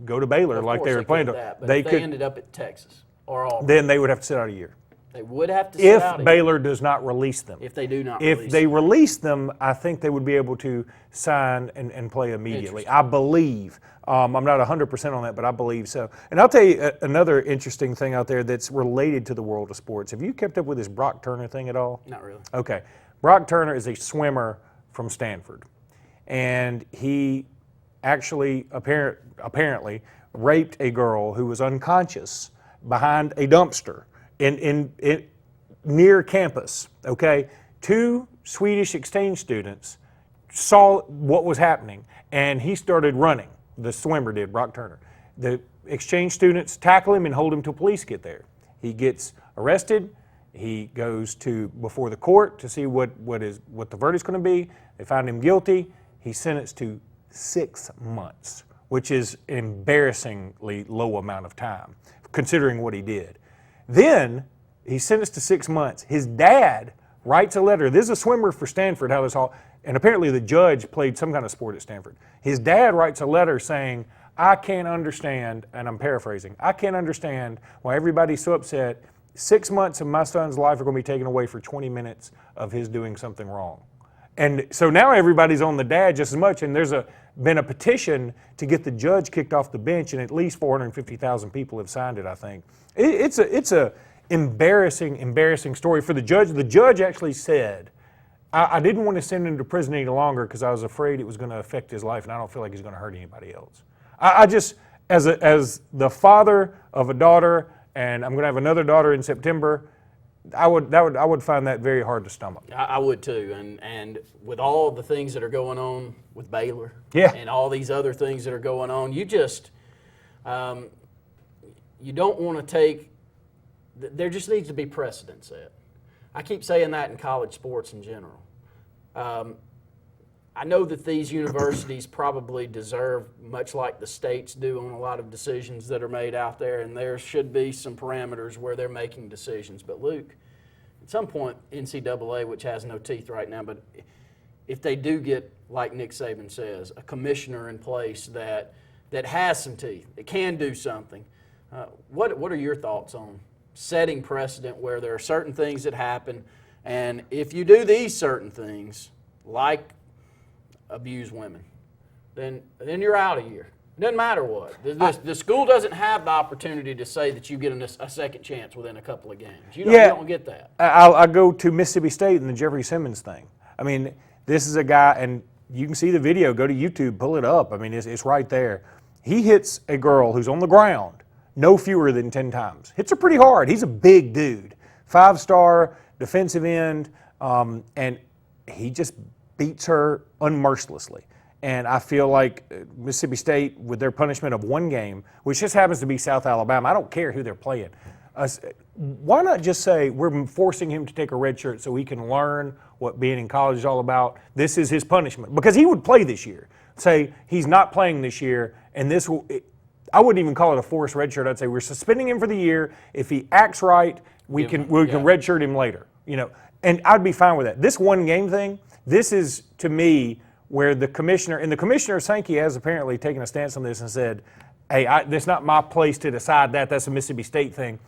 go to Baylor like they were playing. But if they ended up at Texas or Auburn, then they would have to sit out a year. They would have to sit out a year. If Baylor does not release them. If they do not release them. If they release them, I think they would be able to sign and play immediately. I believe. I'm not 100% on that, but I believe so. And I'll tell you another interesting thing out there that's related to the world of sports. Have you kept up with this Brock Turner thing at all? Not really. Okay. Brock Turner is a swimmer from Stanford. And he actually apparently raped a girl who was unconscious behind a dumpster in near campus. Okay, 2 Swedish exchange students saw what was happening, and he started running. The swimmer did, Brock Turner. The exchange students tackle him and hold him till police get there. He gets arrested. He goes before the court to see what the verdict's going to be. They find him guilty. He's sentenced to 6 months, which is an embarrassingly low amount of time, considering what he did. Then he's sentenced to 6 months. His dad writes a letter. This is a swimmer for Stanford, how this all, and apparently the judge played some kind of sport at Stanford. His dad writes a letter saying, I can't understand, and I'm paraphrasing, I can't understand why everybody's so upset. 6 months of my son's life are going to be taken away for 20 minutes of his doing something wrong. And so now everybody's on the dad just as much, and there's been a petition to get the judge kicked off the bench, and at least 450,000 people have signed it, I think. It's a embarrassing story for the judge. The judge actually said, I didn't want to send him to prison any longer because I was afraid it was going to affect his life, and I don't feel like he's going to hurt anybody else. I just, as the father of a daughter, and I'm going to have another daughter in September, I would find that very hard to stomach. I would too, and with all the things that are going on with Baylor, and all these other things that are going on, you just you don't want to take. There just needs to be precedent set. I keep saying that in college sports in general. I know that these universities probably deserve, much like the states do on a lot of decisions that are made out there, and there should be some parameters where they're making decisions. But Luke, at some point, NCAA, which has no teeth right now, but if they do get, like Nick Saban says, a commissioner in place that has some teeth, that can do something, what are your thoughts on setting precedent where there are certain things that happen, and if you do these certain things, like abuse women, then you're out a year. It doesn't matter what. The school doesn't have the opportunity to say that you get a second chance within a couple of games. You don't get that. I go to Mississippi State and the Jeffrey Simmons thing. I mean, this is a guy, and you can see the video. Go to YouTube, pull it up. I mean, it's right there. He hits a girl who's on the ground no fewer than 10 times. Hits her pretty hard. He's a big dude. 5-star defensive end, and he just beats her unmercilessly. And I feel like Mississippi State, with their punishment of 1 game, which just happens to be South Alabama, I don't care who they're playing. Why not just say we're forcing him to take a red shirt so he can learn what being in college is all about? This is his punishment. Because he would play this year. Say he's not playing this year, and this will I wouldn't even call it a forced red shirt. I'd say we're suspending him for the year. If he acts right, we can redshirt him later. And I'd be fine with that. This 1 game thing, this is, to me, where the commissioner Sankey has apparently taken a stance on this and said, hey, that's not my place to decide that. That's a Mississippi State thing.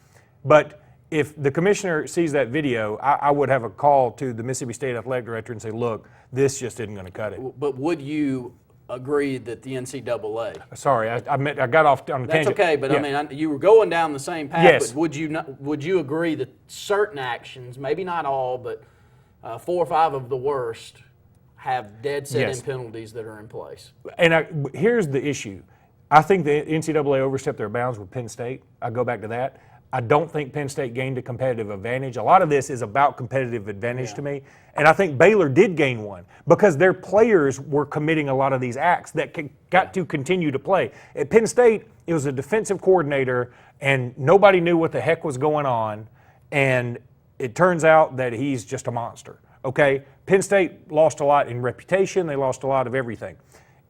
But if the commissioner sees that video, I would have a call to the Mississippi State athletic director and say, look, this just isn't going to cut it. But would you agree that the NCAA? Sorry, I got off on a tangent. That's okay, but yeah. I mean, you were going down the same path. Yes. But would you agree that certain actions, maybe not all, but 4 or 5 of the worst, have dead set in penalties that are in place? And here's the issue. I think the NCAA overstepped their bounds with Penn State. I go back to that. I don't think Penn State gained a competitive advantage. A lot of this is about competitive advantage to me. And I think Baylor did gain one because their players were committing a lot of these acts that got to continue to play. At Penn State, it was a defensive coordinator, and nobody knew what the heck was going on. And it turns out that he's just a monster. Okay? Penn State lost a lot in reputation. They lost a lot of everything.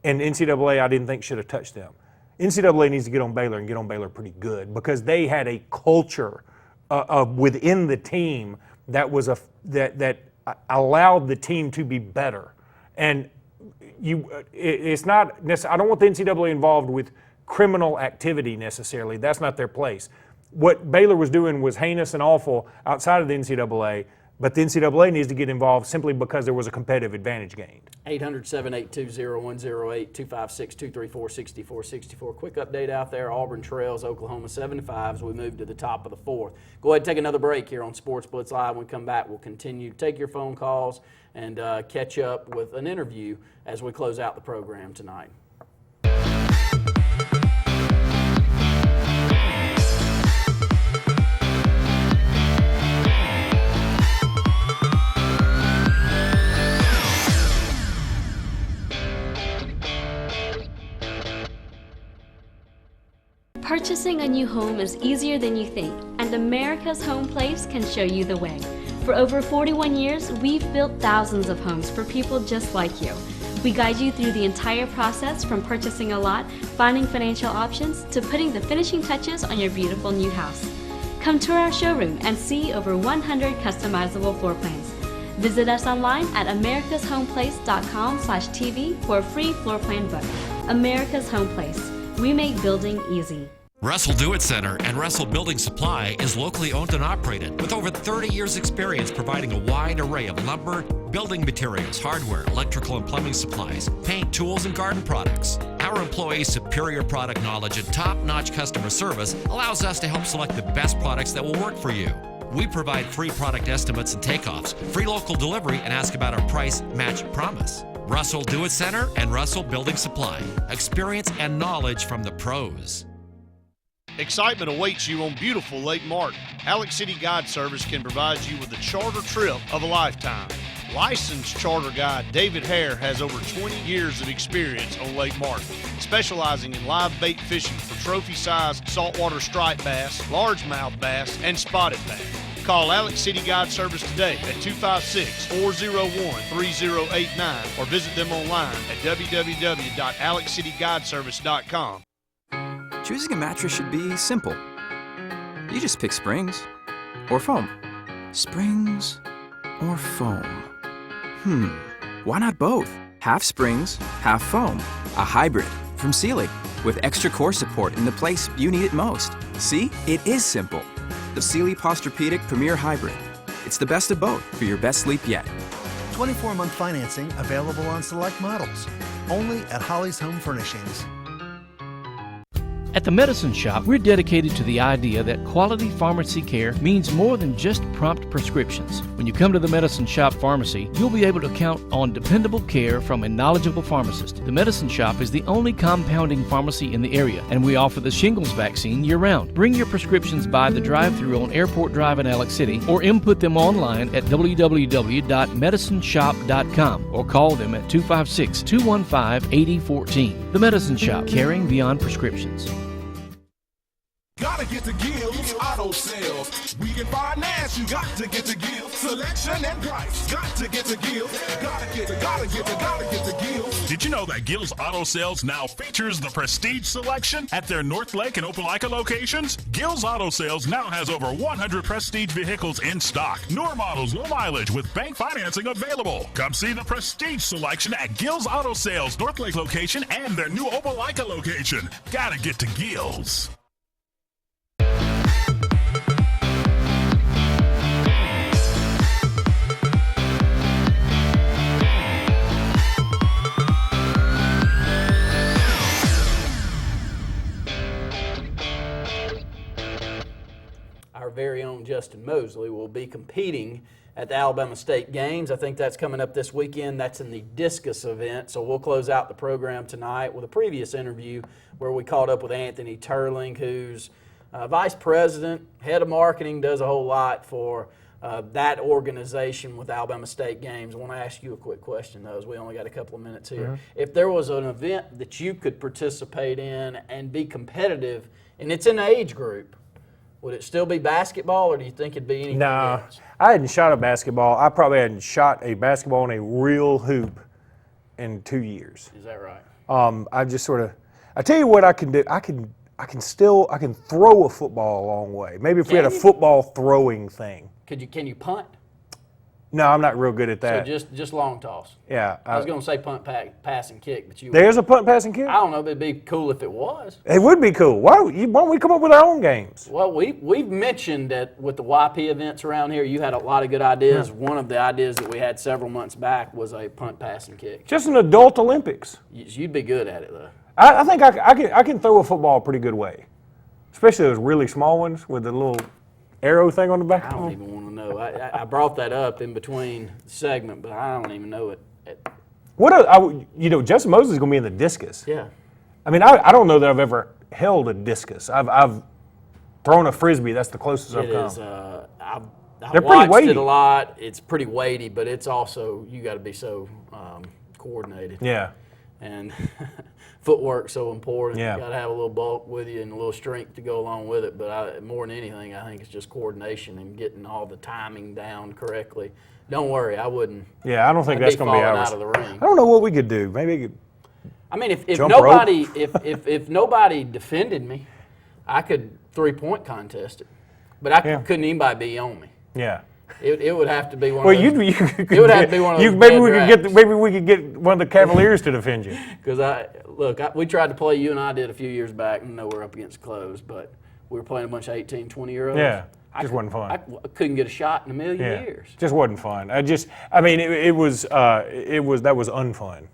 And NCAA, I didn't think should have touched them. NCAA needs to get on Baylor and get on Baylor pretty good because they had a culture within the team that was that allowed the team to be better. And it's not necessarily, I don't want the NCAA involved with criminal activity necessarily. That's not their place. What Baylor was doing was heinous and awful outside of the NCAA, but the NCAA needs to get involved simply because there was a competitive advantage gained. 800-782-0108, 256-234-6464. Quick update out there. Auburn trails Oklahoma 7-5 as we move to the top of the 4th. Go ahead and take another break here on Sports Blitz Live. When we come back, we'll continue to take your phone calls and catch up with an interview as we close out the program tonight. Purchasing a new home is easier than you think, and America's Home Place can show you the way. For over 41 years, we've built thousands of homes for people just like you. We guide you through the entire process from purchasing a lot, finding financial options, to putting the finishing touches on your beautiful new house. Come tour our showroom and see over 100 customizable floor plans. Visit us online at americashomeplace.com/TV for a free floor plan book. America's Home Place. We make building easy. Russell Do-It Center and Russell Building Supply is locally owned and operated with over 30 years experience providing a wide array of lumber, building materials, hardware, electrical and plumbing supplies, paint, tools, and garden products. Our employees' superior product knowledge and top-notch customer service allows us to help select the best products that will work for you. We provide free product estimates and takeoffs, free local delivery, and ask about our price match promise. Russell Do-It Center and Russell Building Supply. Experience and knowledge from the pros. Excitement awaits you on beautiful Lake Martin. Alex City Guide Service can provide you with a charter trip of a lifetime. Licensed charter guide David Hare has over 20 years of experience on Lake Martin, specializing in live bait fishing for trophy-sized saltwater striped bass, largemouth bass, and spotted bass. Call Alex City Guide Service today at 256-401-3089 or visit them online at www.alexcityguideservice.com. Choosing a mattress should be simple. You just pick springs or foam. Springs or foam? Why not both? Half springs, half foam. A hybrid from Sealy with extra core support in the place you need it most. See? It is simple. The Sealy Posturepedic Premier Hybrid. It's the best of both for your best sleep yet. 24-month financing available on select models. Only at Holly's Home Furnishings. At the Medicine Shop, we're dedicated to the idea that quality pharmacy care means more than just prompt prescriptions. When you come to the Medicine Shop Pharmacy, you'll be able to count on dependable care from a knowledgeable pharmacist. The Medicine Shop is the only compounding pharmacy in the area, and we offer the shingles vaccine year-round. Bring your prescriptions by the drive-thru on Airport Drive in Alex City, or input them online at www.medicineshop.com, or call them at 256-215-8014. The Medicine Shop, caring beyond prescriptions. Gotta get to Gill's Auto Sales. We can finance, you got to get to Gill's. Selection and price, got to get to Gill's. Gotta get to Gill's. Did you know that Gill's Auto Sales now features the Prestige Selection at their North Lake and Opelika locations? Gill's Auto Sales now has over 100 Prestige vehicles in stock. Newer models, low mileage, with bank financing available. Come see the Prestige Selection at Gill's Auto Sales North Lake location and their new Opelika location. Gotta get to Gill's. Our very own Justin Mosley will be competing at the Alabama State Games. I think that's coming up this weekend. That's in the discus event. So we'll close out the program tonight with a previous interview where we caught up with Anthony Turling, who's vice president, head of marketing, does a whole lot for that organization with Alabama State Games. I want to ask you a quick question, though, as we only got a couple of minutes here. Mhm. If there was an event that you could participate in and be competitive, and it's an age group, would it still be basketball, or do you think it'd be anything else? I hadn't shot a basketball. I probably hadn't shot a basketball in a real hoop in 2 years. Is that right? I just sort of, I tell you what I can do. I can throw a football a long way. Maybe if we had a football throwing thing. Can you punt? No, I'm not real good at that. So just long toss. Yeah. I was going to say punt, pass, and kick, but you. There's a punt, pass, and kick? I don't know, but it'd be cool if it was. It would be cool. Why don't we come up with our own games? Well, we've mentioned that with the YP events around here, you had a lot of good ideas. Yeah. One of the ideas that we had several months back was a punt, pass, and kick. Just an adult Olympics. You'd be good at it, though. I think I can throw a football a pretty good way, especially those really small ones with the little arrow thing on the back. I don't even want to know. I brought that up in between the segment, but I don't even know it. Justin Moses is going to be in the discus. Yeah. I mean, I don't know that I've ever held a discus. I've thrown a frisbee. That's the closest I've come. It is. I've They're pretty watched weighty. it a lot. It's pretty weighty, but it's also, you got to be so coordinated. Yeah. And footwork's so important. Yeah. You got to have a little bulk with you and a little strength to go along with it. But more than anything, I think it's just coordination and getting all the timing down correctly. Don't worry, I wouldn't. Yeah, I don't think that's going to be ours. Out of the ring. I don't know what we could do. Maybe. I mean, if jump nobody rope. if nobody defended me, I could 3-point contest it. But couldn't anybody be on me. Yeah. It would have to be one. Well, of those, it would have to be one of those. Maybe we could get one of the Cavaliers to defend you. Because we tried to play. You and I did a few years back. And know we're up against closed, but we were playing a bunch of 18, 20-year-olds. Yeah, just wasn't fun. I couldn't get a shot in a million years. Just wasn't fun. That was unfun.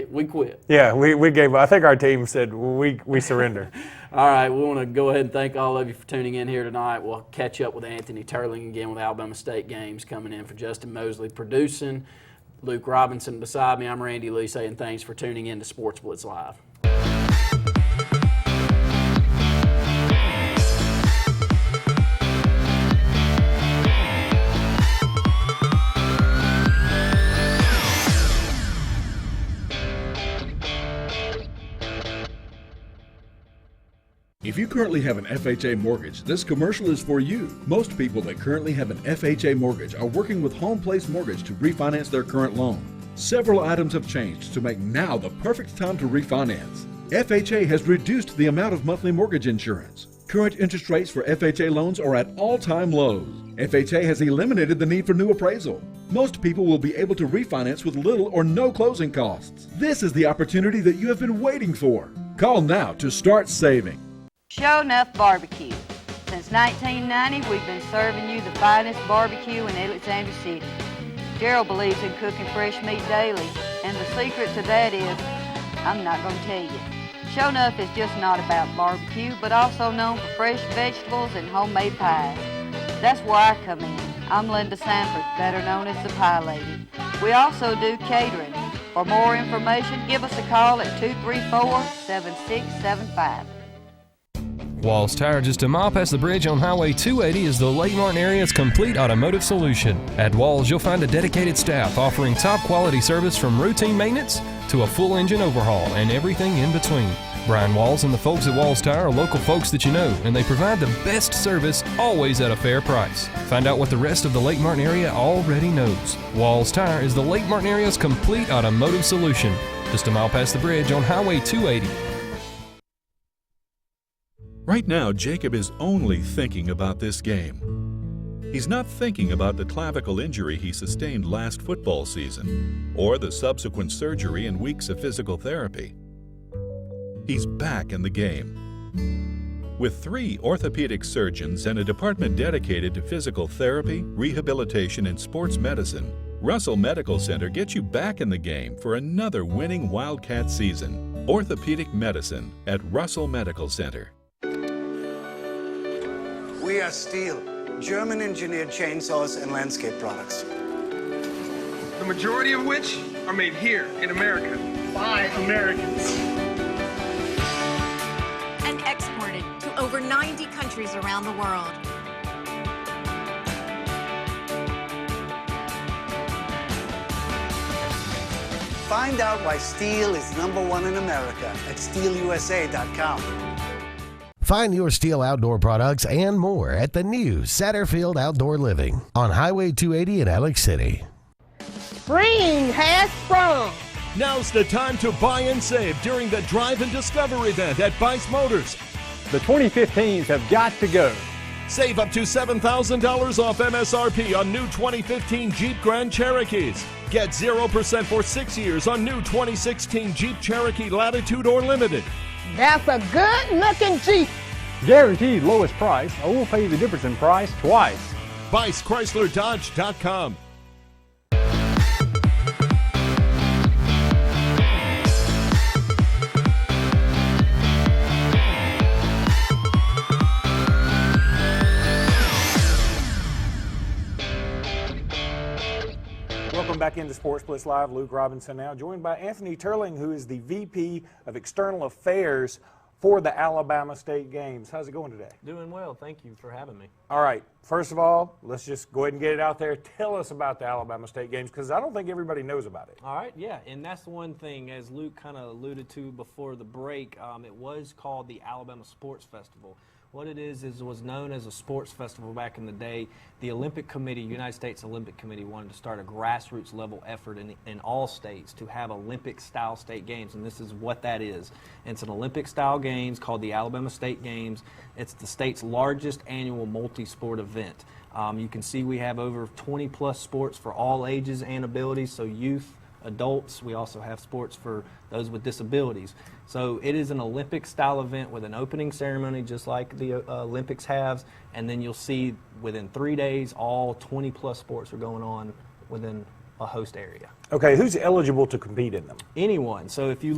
We quit. Yeah, we gave up. I think our team said we surrender. All right, we want to go ahead and thank all of you for tuning in here tonight. We'll catch up with Anthony Turling again with Alabama State Games coming in for Justin Mosley producing. Luke Robinson beside me. I'm Randy Lee saying thanks for tuning in to Sportz Blitz Live. If you currently have an FHA mortgage, this commercial is for you. Most people that currently have an FHA mortgage are working with Home Place Mortgage to refinance their current loan. Several items have changed to make now the perfect time to refinance. FHA has reduced the amount of monthly mortgage insurance. Current interest rates for FHA loans are at all-time lows. FHA has eliminated the need for new appraisal. Most people will be able to refinance with little or no closing costs. This is the opportunity that you have been waiting for. Call now to start saving. Show Enough Barbecue. Since 1990, we've been serving you the finest barbecue in Alexander City. Gerald believes in cooking fresh meat daily, and the secret to that is, I'm not going to tell you. Show Enough is just not about barbecue, but also known for fresh vegetables and homemade pies. That's where I come in. I'm Linda Sanford, better known as the Pie Lady. We also do catering. For more information, give us a call at 234-7675. Walls Tire, just a mile past the bridge on Highway 280, is the Lake Martin area's complete automotive solution. At Walls, you'll find a dedicated staff offering top quality service from routine maintenance to a full engine overhaul and everything in between. Brian Walls and the folks at Walls Tire are local folks that you know, and they provide the best service always at a fair price. Find out what the rest of the Lake Martin area already knows. Walls Tire is the Lake Martin area's complete automotive solution. Just a mile past the bridge on Highway 280. Right now, Jacob is only thinking about this game. He's not thinking about the clavicle injury he sustained last football season, or the subsequent surgery and weeks of physical therapy. He's back in the game. With 3 orthopedic surgeons and a department dedicated to physical therapy, rehabilitation, and sports medicine, Russell Medical Center gets you back in the game for another winning Wildcat season. Orthopedic medicine at Russell Medical Center. We are Steel, German-engineered chainsaws and landscape products. The majority of which are made here in America by Americans. And exported to over 90 countries around the world. Find out why Steel is #1 in America at steelusa.com. Find your Steel outdoor products and more at the new Satterfield Outdoor Living on Highway 280 in Alex City. Spring has sprung. Now's the time to buy and save during the Drive and Discover event at Bice Motors. The 2015s have got to go. Save up to $7,000 off MSRP on new 2015 Jeep Grand Cherokees. Get 0% for 6 years on new 2016 Jeep Cherokee Latitude or Limited. That's a good-looking Jeep. Guaranteed lowest price, or we'll pay you the difference in price twice. BiceChryslerDodge.com. Welcome back into Sports Blitz Live. Luke Robinson now, joined by Anthony Turling, who is the VP of External Affairs for the Alabama State Games. How's it going today? Doing well. Thank you for having me. All right. First of all, let's just go ahead and get it out there. Tell us about the Alabama State Games, because I don't think everybody knows about it. All right, yeah, and that's the one thing, as Luke kind of alluded to before the break, it was called the Alabama Sports Festival. What it is it was known as a sports festival back in the day. The Olympic Committee, United States Olympic Committee, wanted to start a grassroots level effort in all states to have Olympic-style state games, and this is what that is. It's an Olympic-style games called the Alabama State Games. It's the state's largest annual multi-sport event. You can see we have over 20-plus sports for all ages and abilities, so youth, adults. We also have sports for those with disabilities. So it is an Olympic-style event with an opening ceremony just like the Olympics have, and then you'll see within 3 days all 20-plus sports are going on within a host area. Okay, who's eligible to compete in them? Anyone. So if you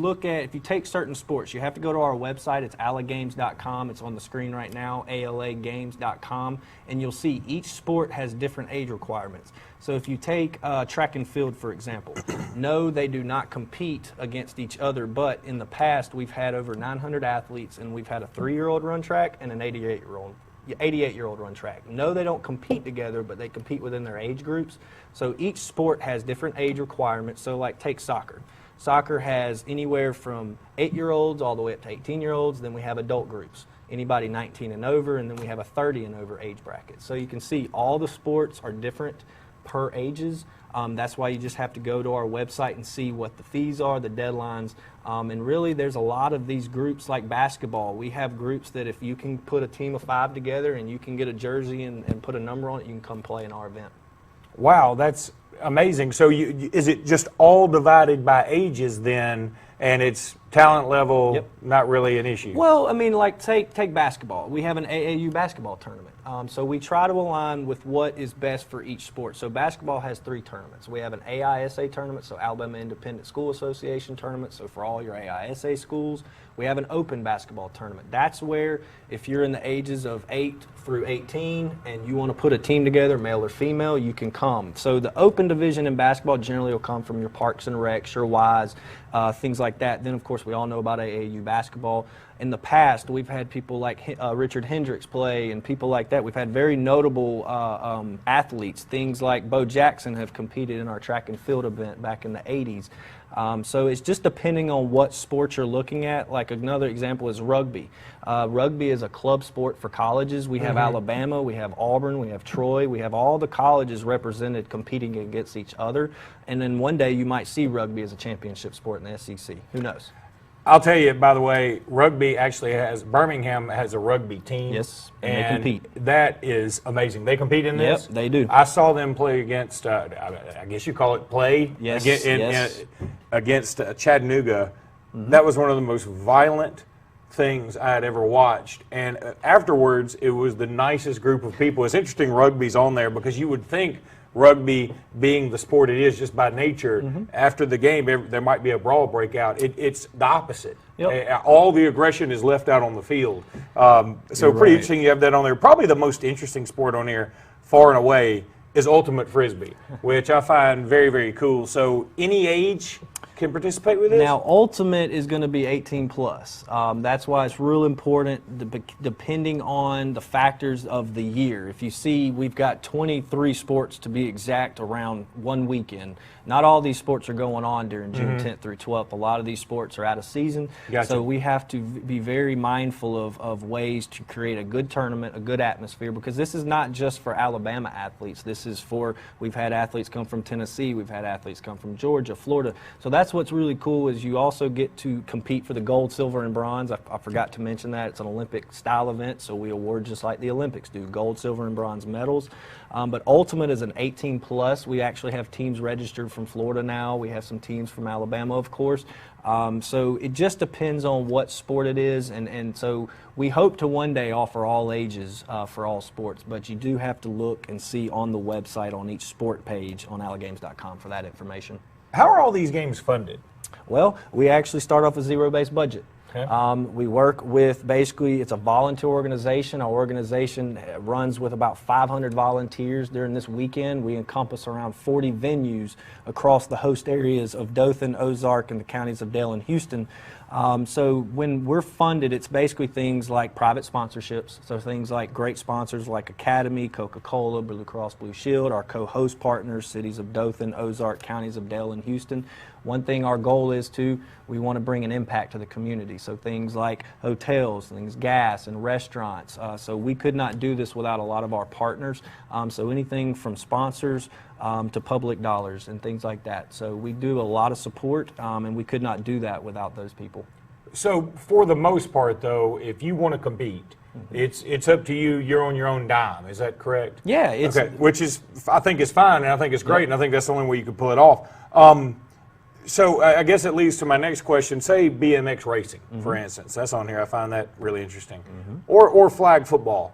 take certain sports, you have to go to our website. It's alagames.com. It's on the screen right now, alagames.com, and you'll see each sport has different age requirements. So if you take track and field, for example, no, they do not compete against each other, but in the past we've had over 900 athletes, and we've had a 3-year-old run track and an 88-year-old run track. No, they don't compete together, but they compete within their age groups. So each sport has different age requirements. So like take soccer. Soccer has anywhere from 8-year-olds all the way up to 18-year-olds. Then we have adult groups, anybody 19 and over, and then we have a 30 and over age bracket. So you can see all the sports are different per ages. That's why you just have to go to our website and see what the fees are, the deadlines, and really there's a lot of these groups like basketball. We have groups that if you can put a team of 5 together and you can get a jersey and put a number on it, you can come play in our event. Wow, that's amazing. So is it just all divided by ages then, and it's talent level, not really an issue. Well, I mean, like take basketball. We have an AAU basketball tournament. So we try to align with what is best for each sport. So basketball has 3 tournaments. We have an AISA tournament, so Alabama Independent School Association tournament, so for all your AISA schools. We have an open basketball tournament. That's where if you're in the ages of 8 through 18 and you want to put a team together, male or female, you can come. So the open division in basketball generally will come from your Parks and Recs, your Ys, things like that. Then, of course, we all know about AAU basketball. In the past, we've had people like Richard Hendricks play and people like that. We've had very notable athletes. Things like Bo Jackson have competed in our track and field event back in the 80s. So it's just depending on what sport you're looking at. Like another example is rugby. Rugby is a club sport for colleges. We have Alabama, we have Auburn, we have Troy. We have all the colleges represented competing against each other. And then one day you might see rugby as a championship sport in the SEC. Who knows? I'll tell you, by the way, rugby actually Birmingham has a rugby team. Yes, and they compete. That is amazing. They compete in this? Yep, they do. I saw them play against, I guess you call it play, against Chattanooga. That was one of the most violent things I had ever watched. And afterwards, it was the nicest group of people. It's interesting rugby's on there because you would think rugby being the sport it is just by nature, after the game there might be a brawl breakout. It's the opposite. All the aggression is left out on the field. So pretty interesting you have that on there. Probably the most interesting sport on here, far and away, is Ultimate Frisbee, which I find very, very cool. So any age can participate with this? Now, Ultimate is going to be 18 plus. That's why it's real important, depending on the factors of the year. If you see, we've got 23 sports to be exact around one weekend. Not all these sports are going on during June 10th through 12th. A lot of these sports are out of season. Gotcha. So we have to be very mindful of ways to create a good tournament, a good atmosphere, because this is not just for Alabama athletes. This is for, we've had athletes come from Tennessee, we've had athletes come from Georgia, Florida. So that's what's really cool is you also get to compete for the gold, silver, and bronze. I forgot to mention that. It's an Olympic style event, so we award just like the Olympics do, gold, silver, and bronze medals. But Ultimate is an 18 plus. We actually have teams registered from Florida now. We have some teams from Alabama, of course. So it just depends on what sport it is, and so we hope to one day offer all ages for all sports, but you do have to look and see on the website on each sport page on allagames.com for that information. How are all these games funded? Well, we actually start off with zero-based budget. Okay. We work with, basically, it's a volunteer organization. Our organization runs with about 500 volunteers during this weekend. We encompass around 40 venues across the host areas of Dothan, Ozark, and the counties of Dale and Houston. So when we're funded, it's basically things like private sponsorships, so things like great sponsors like Academy, Coca-Cola, Blue Cross Blue Shield, our co-host partners, cities of Dothan, Ozark, counties of Dale and Houston. One thing our goal is we want to bring an impact to the community, so things like hotels, things gas and restaurants. So we could not do this without a lot of our partners, so anything from sponsors to public dollars and things like that. So we do a lot of support, and we could not do that without those people. So for the most part, though, if you want to compete, it's up to you. You're on your own dime. Is that correct? Yeah. It's, okay. Which is, I think, is fine, and I think it's great, and I think that's the only way you can pull it off. So I guess it leads to my next question. Say BMX racing, for instance. That's on here. I find that really interesting. Or flag football.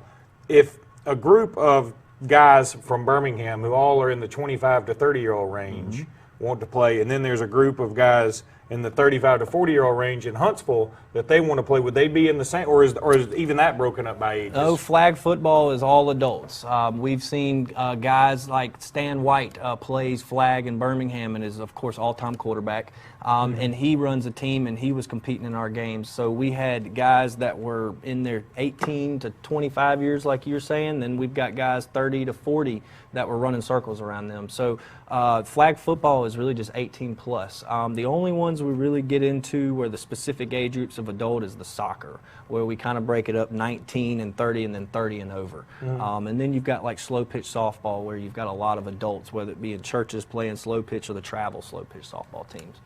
If a group of guys from Birmingham who all are in the 25 to 30-year-old range want to play, and then there's a group of guys in the 35 to 40-year-old range in Huntsville that they want to play, would they be in the same, or is even that broken up by ages? No, flag football is all adults. We've seen guys like Stan White plays flag in Birmingham and is, of course, all-time quarterback. And he runs a team, and he was competing in our games. So we had guys that were in their 18 to 25 years, like you're saying. Then we've got guys 30 to 40 that were running circles around them. So flag football is really just 18 plus. The only ones we really get into where the specific age groups of adult is the soccer, where we kind of break it up 19 and 30 and then 30 and over. And then you've got like slow pitch softball, where you've got a lot of adults, whether it be in churches playing slow pitch or the travel slow pitch softball teams.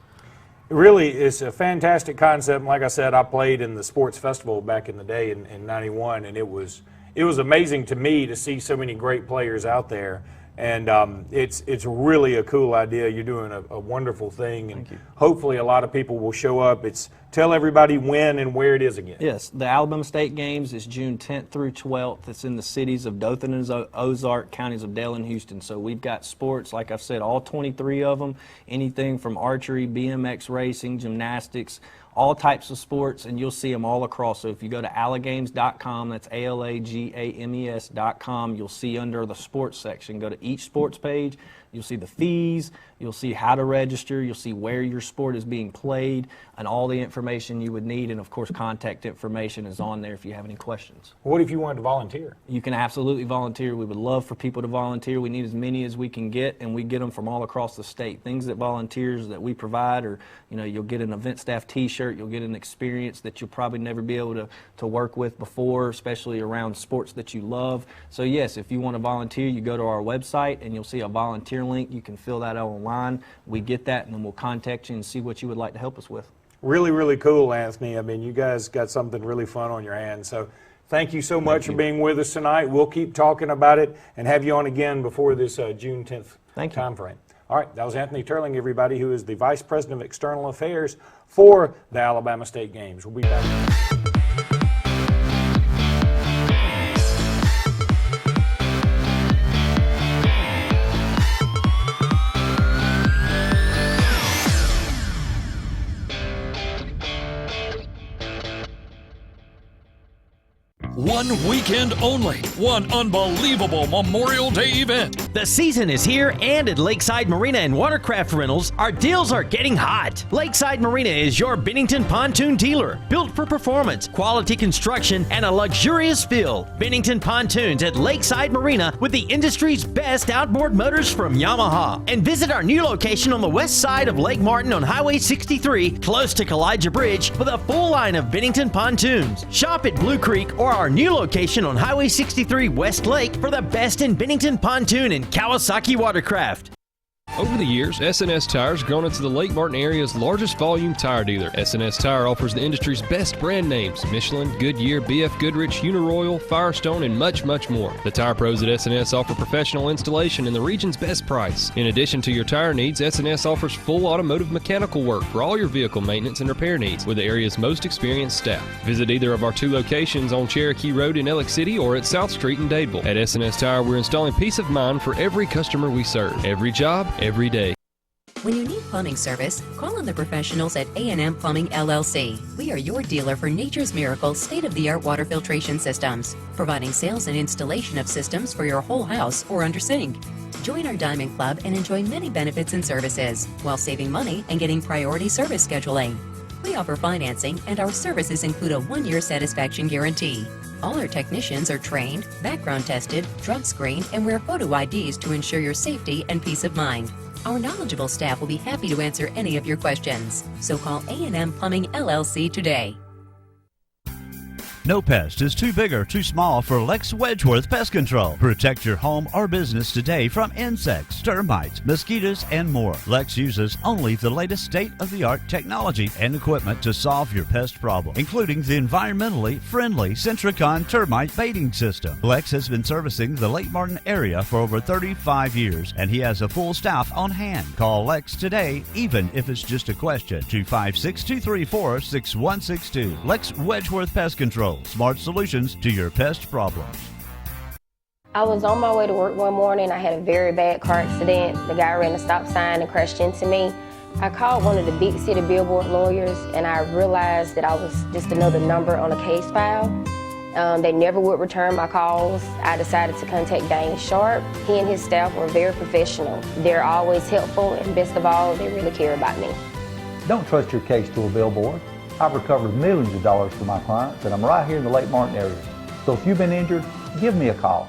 Really, it's a fantastic concept. Like I said, I played in the sports festival back in the day in '91, and it was amazing to me to see so many great players out there And it's really a cool idea. You're doing a wonderful thing, and hopefully a lot of people will show up. Tell everybody when and where it is again. Yes, the Alabama State Games is June 10th through 12th. It's in the cities of Dothan and Ozark, counties of Dale and Houston. So we've got sports, like I've said, all 23 of them, anything from archery, BMX racing, gymnastics, all types of sports, and you'll see them all across. So if you go to alagames.com, that's ALAGAMES.com, you'll see under the sports section. Go to each sports page, you'll see the fees, you'll see how to register, you'll see where your sport is being played, and all the information you would need, and of course contact information is on there if you have any questions. What if you wanted to volunteer? You can absolutely volunteer. We would love for people to volunteer. We need as many as we can get, and we get them from all across the state. Things that volunteers that we provide are, you'll get an event staff t-shirt, you'll get an experience that you'll probably never be able to work with before, especially around sports that you love. So yes, if you want to volunteer, you go to our website and you'll see a volunteer link. You can fill that out online. We get that, and then we'll contact you and see what you would like to help us with. Really, really cool, Anthony. I mean, you guys got something really fun on your hands. So thank you so much for being with us tonight. We'll keep talking about it and have you on again before this June 10th time frame. All right, that was Anthony Turling, everybody, who is the Vice President of External Affairs for the Alabama State Games. We'll be back. One weekend only, one unbelievable Memorial Day event. The season is here, and at Lakeside Marina and Watercraft Rentals, our deals are getting hot. Lakeside Marina is your Bennington pontoon dealer, built for performance, quality construction, and a luxurious feel. Bennington Pontoons at Lakeside Marina with the industry's best outboard motors from Yamaha. And visit our new location on the west side of Lake Martin on Highway 63, close to Kowaliga Bridge, with a full line of Bennington pontoons. Shop at Blue Creek or our new location on Highway 63 West Lake for the best in Bennington pontoon and Kawasaki watercraft. Over the years, S&S Tires grown into the Lake Martin area's largest volume tire dealer. S&S Tire offers the industry's best brand names: Michelin, Goodyear, BF Goodrich, Uniroyal, Firestone, and much, much more. The tire pros at S&S offer professional installation and the region's best price. In addition to your tire needs, S&S offers full automotive mechanical work for all your vehicle maintenance and repair needs with the area's most experienced staff. Visit either of our two locations on Cherokee Road in Ellick City or at South Street in Dadeville. At S&S Tire, we're installing peace of mind for every customer we serve. Every job, every day. When you need plumbing service, call on the professionals at A&M Plumbing LLC. We are your dealer for Nature's Miracle state-of-the-art water filtration systems, providing sales and installation of systems for your whole house or under sink. Join our Diamond Club and enjoy many benefits and services while saving money and getting priority service scheduling. We offer financing, and our services include a 1-year satisfaction guarantee. All our technicians are trained, background tested, drug screened, and wear photo IDs to ensure your safety and peace of mind. Our knowledgeable staff will be happy to answer any of your questions. So call A&M Plumbing LLC today. No pest is too big or too small for Lex Wedgeworth Pest Control. Protect your home or business today from insects, termites, mosquitoes, and more. Lex uses only the latest state-of-the-art technology and equipment to solve your pest problem, including the environmentally friendly Centricon termite baiting system. Lex has been servicing the Lake Martin area for over 35 years, and he has a full staff on hand. Call Lex today, even if it's just a question. 256-234-6162. Lex Wedgeworth Pest Control. Smart solutions to your pest problems. I was on my way to work one morning. I had a very bad car accident. The guy ran a stop sign and crashed into me. I called one of the big city billboard lawyers, and I realized that I was just another number on a case file. They never would return my calls. I decided to contact Dane Sharp. He and his staff were very professional. They're always helpful, and best of all, they really care about me. Don't trust your case to a billboard. I've recovered millions of dollars for my clients, and I'm right here in the Lake Martin area. So if you've been injured, give me a call.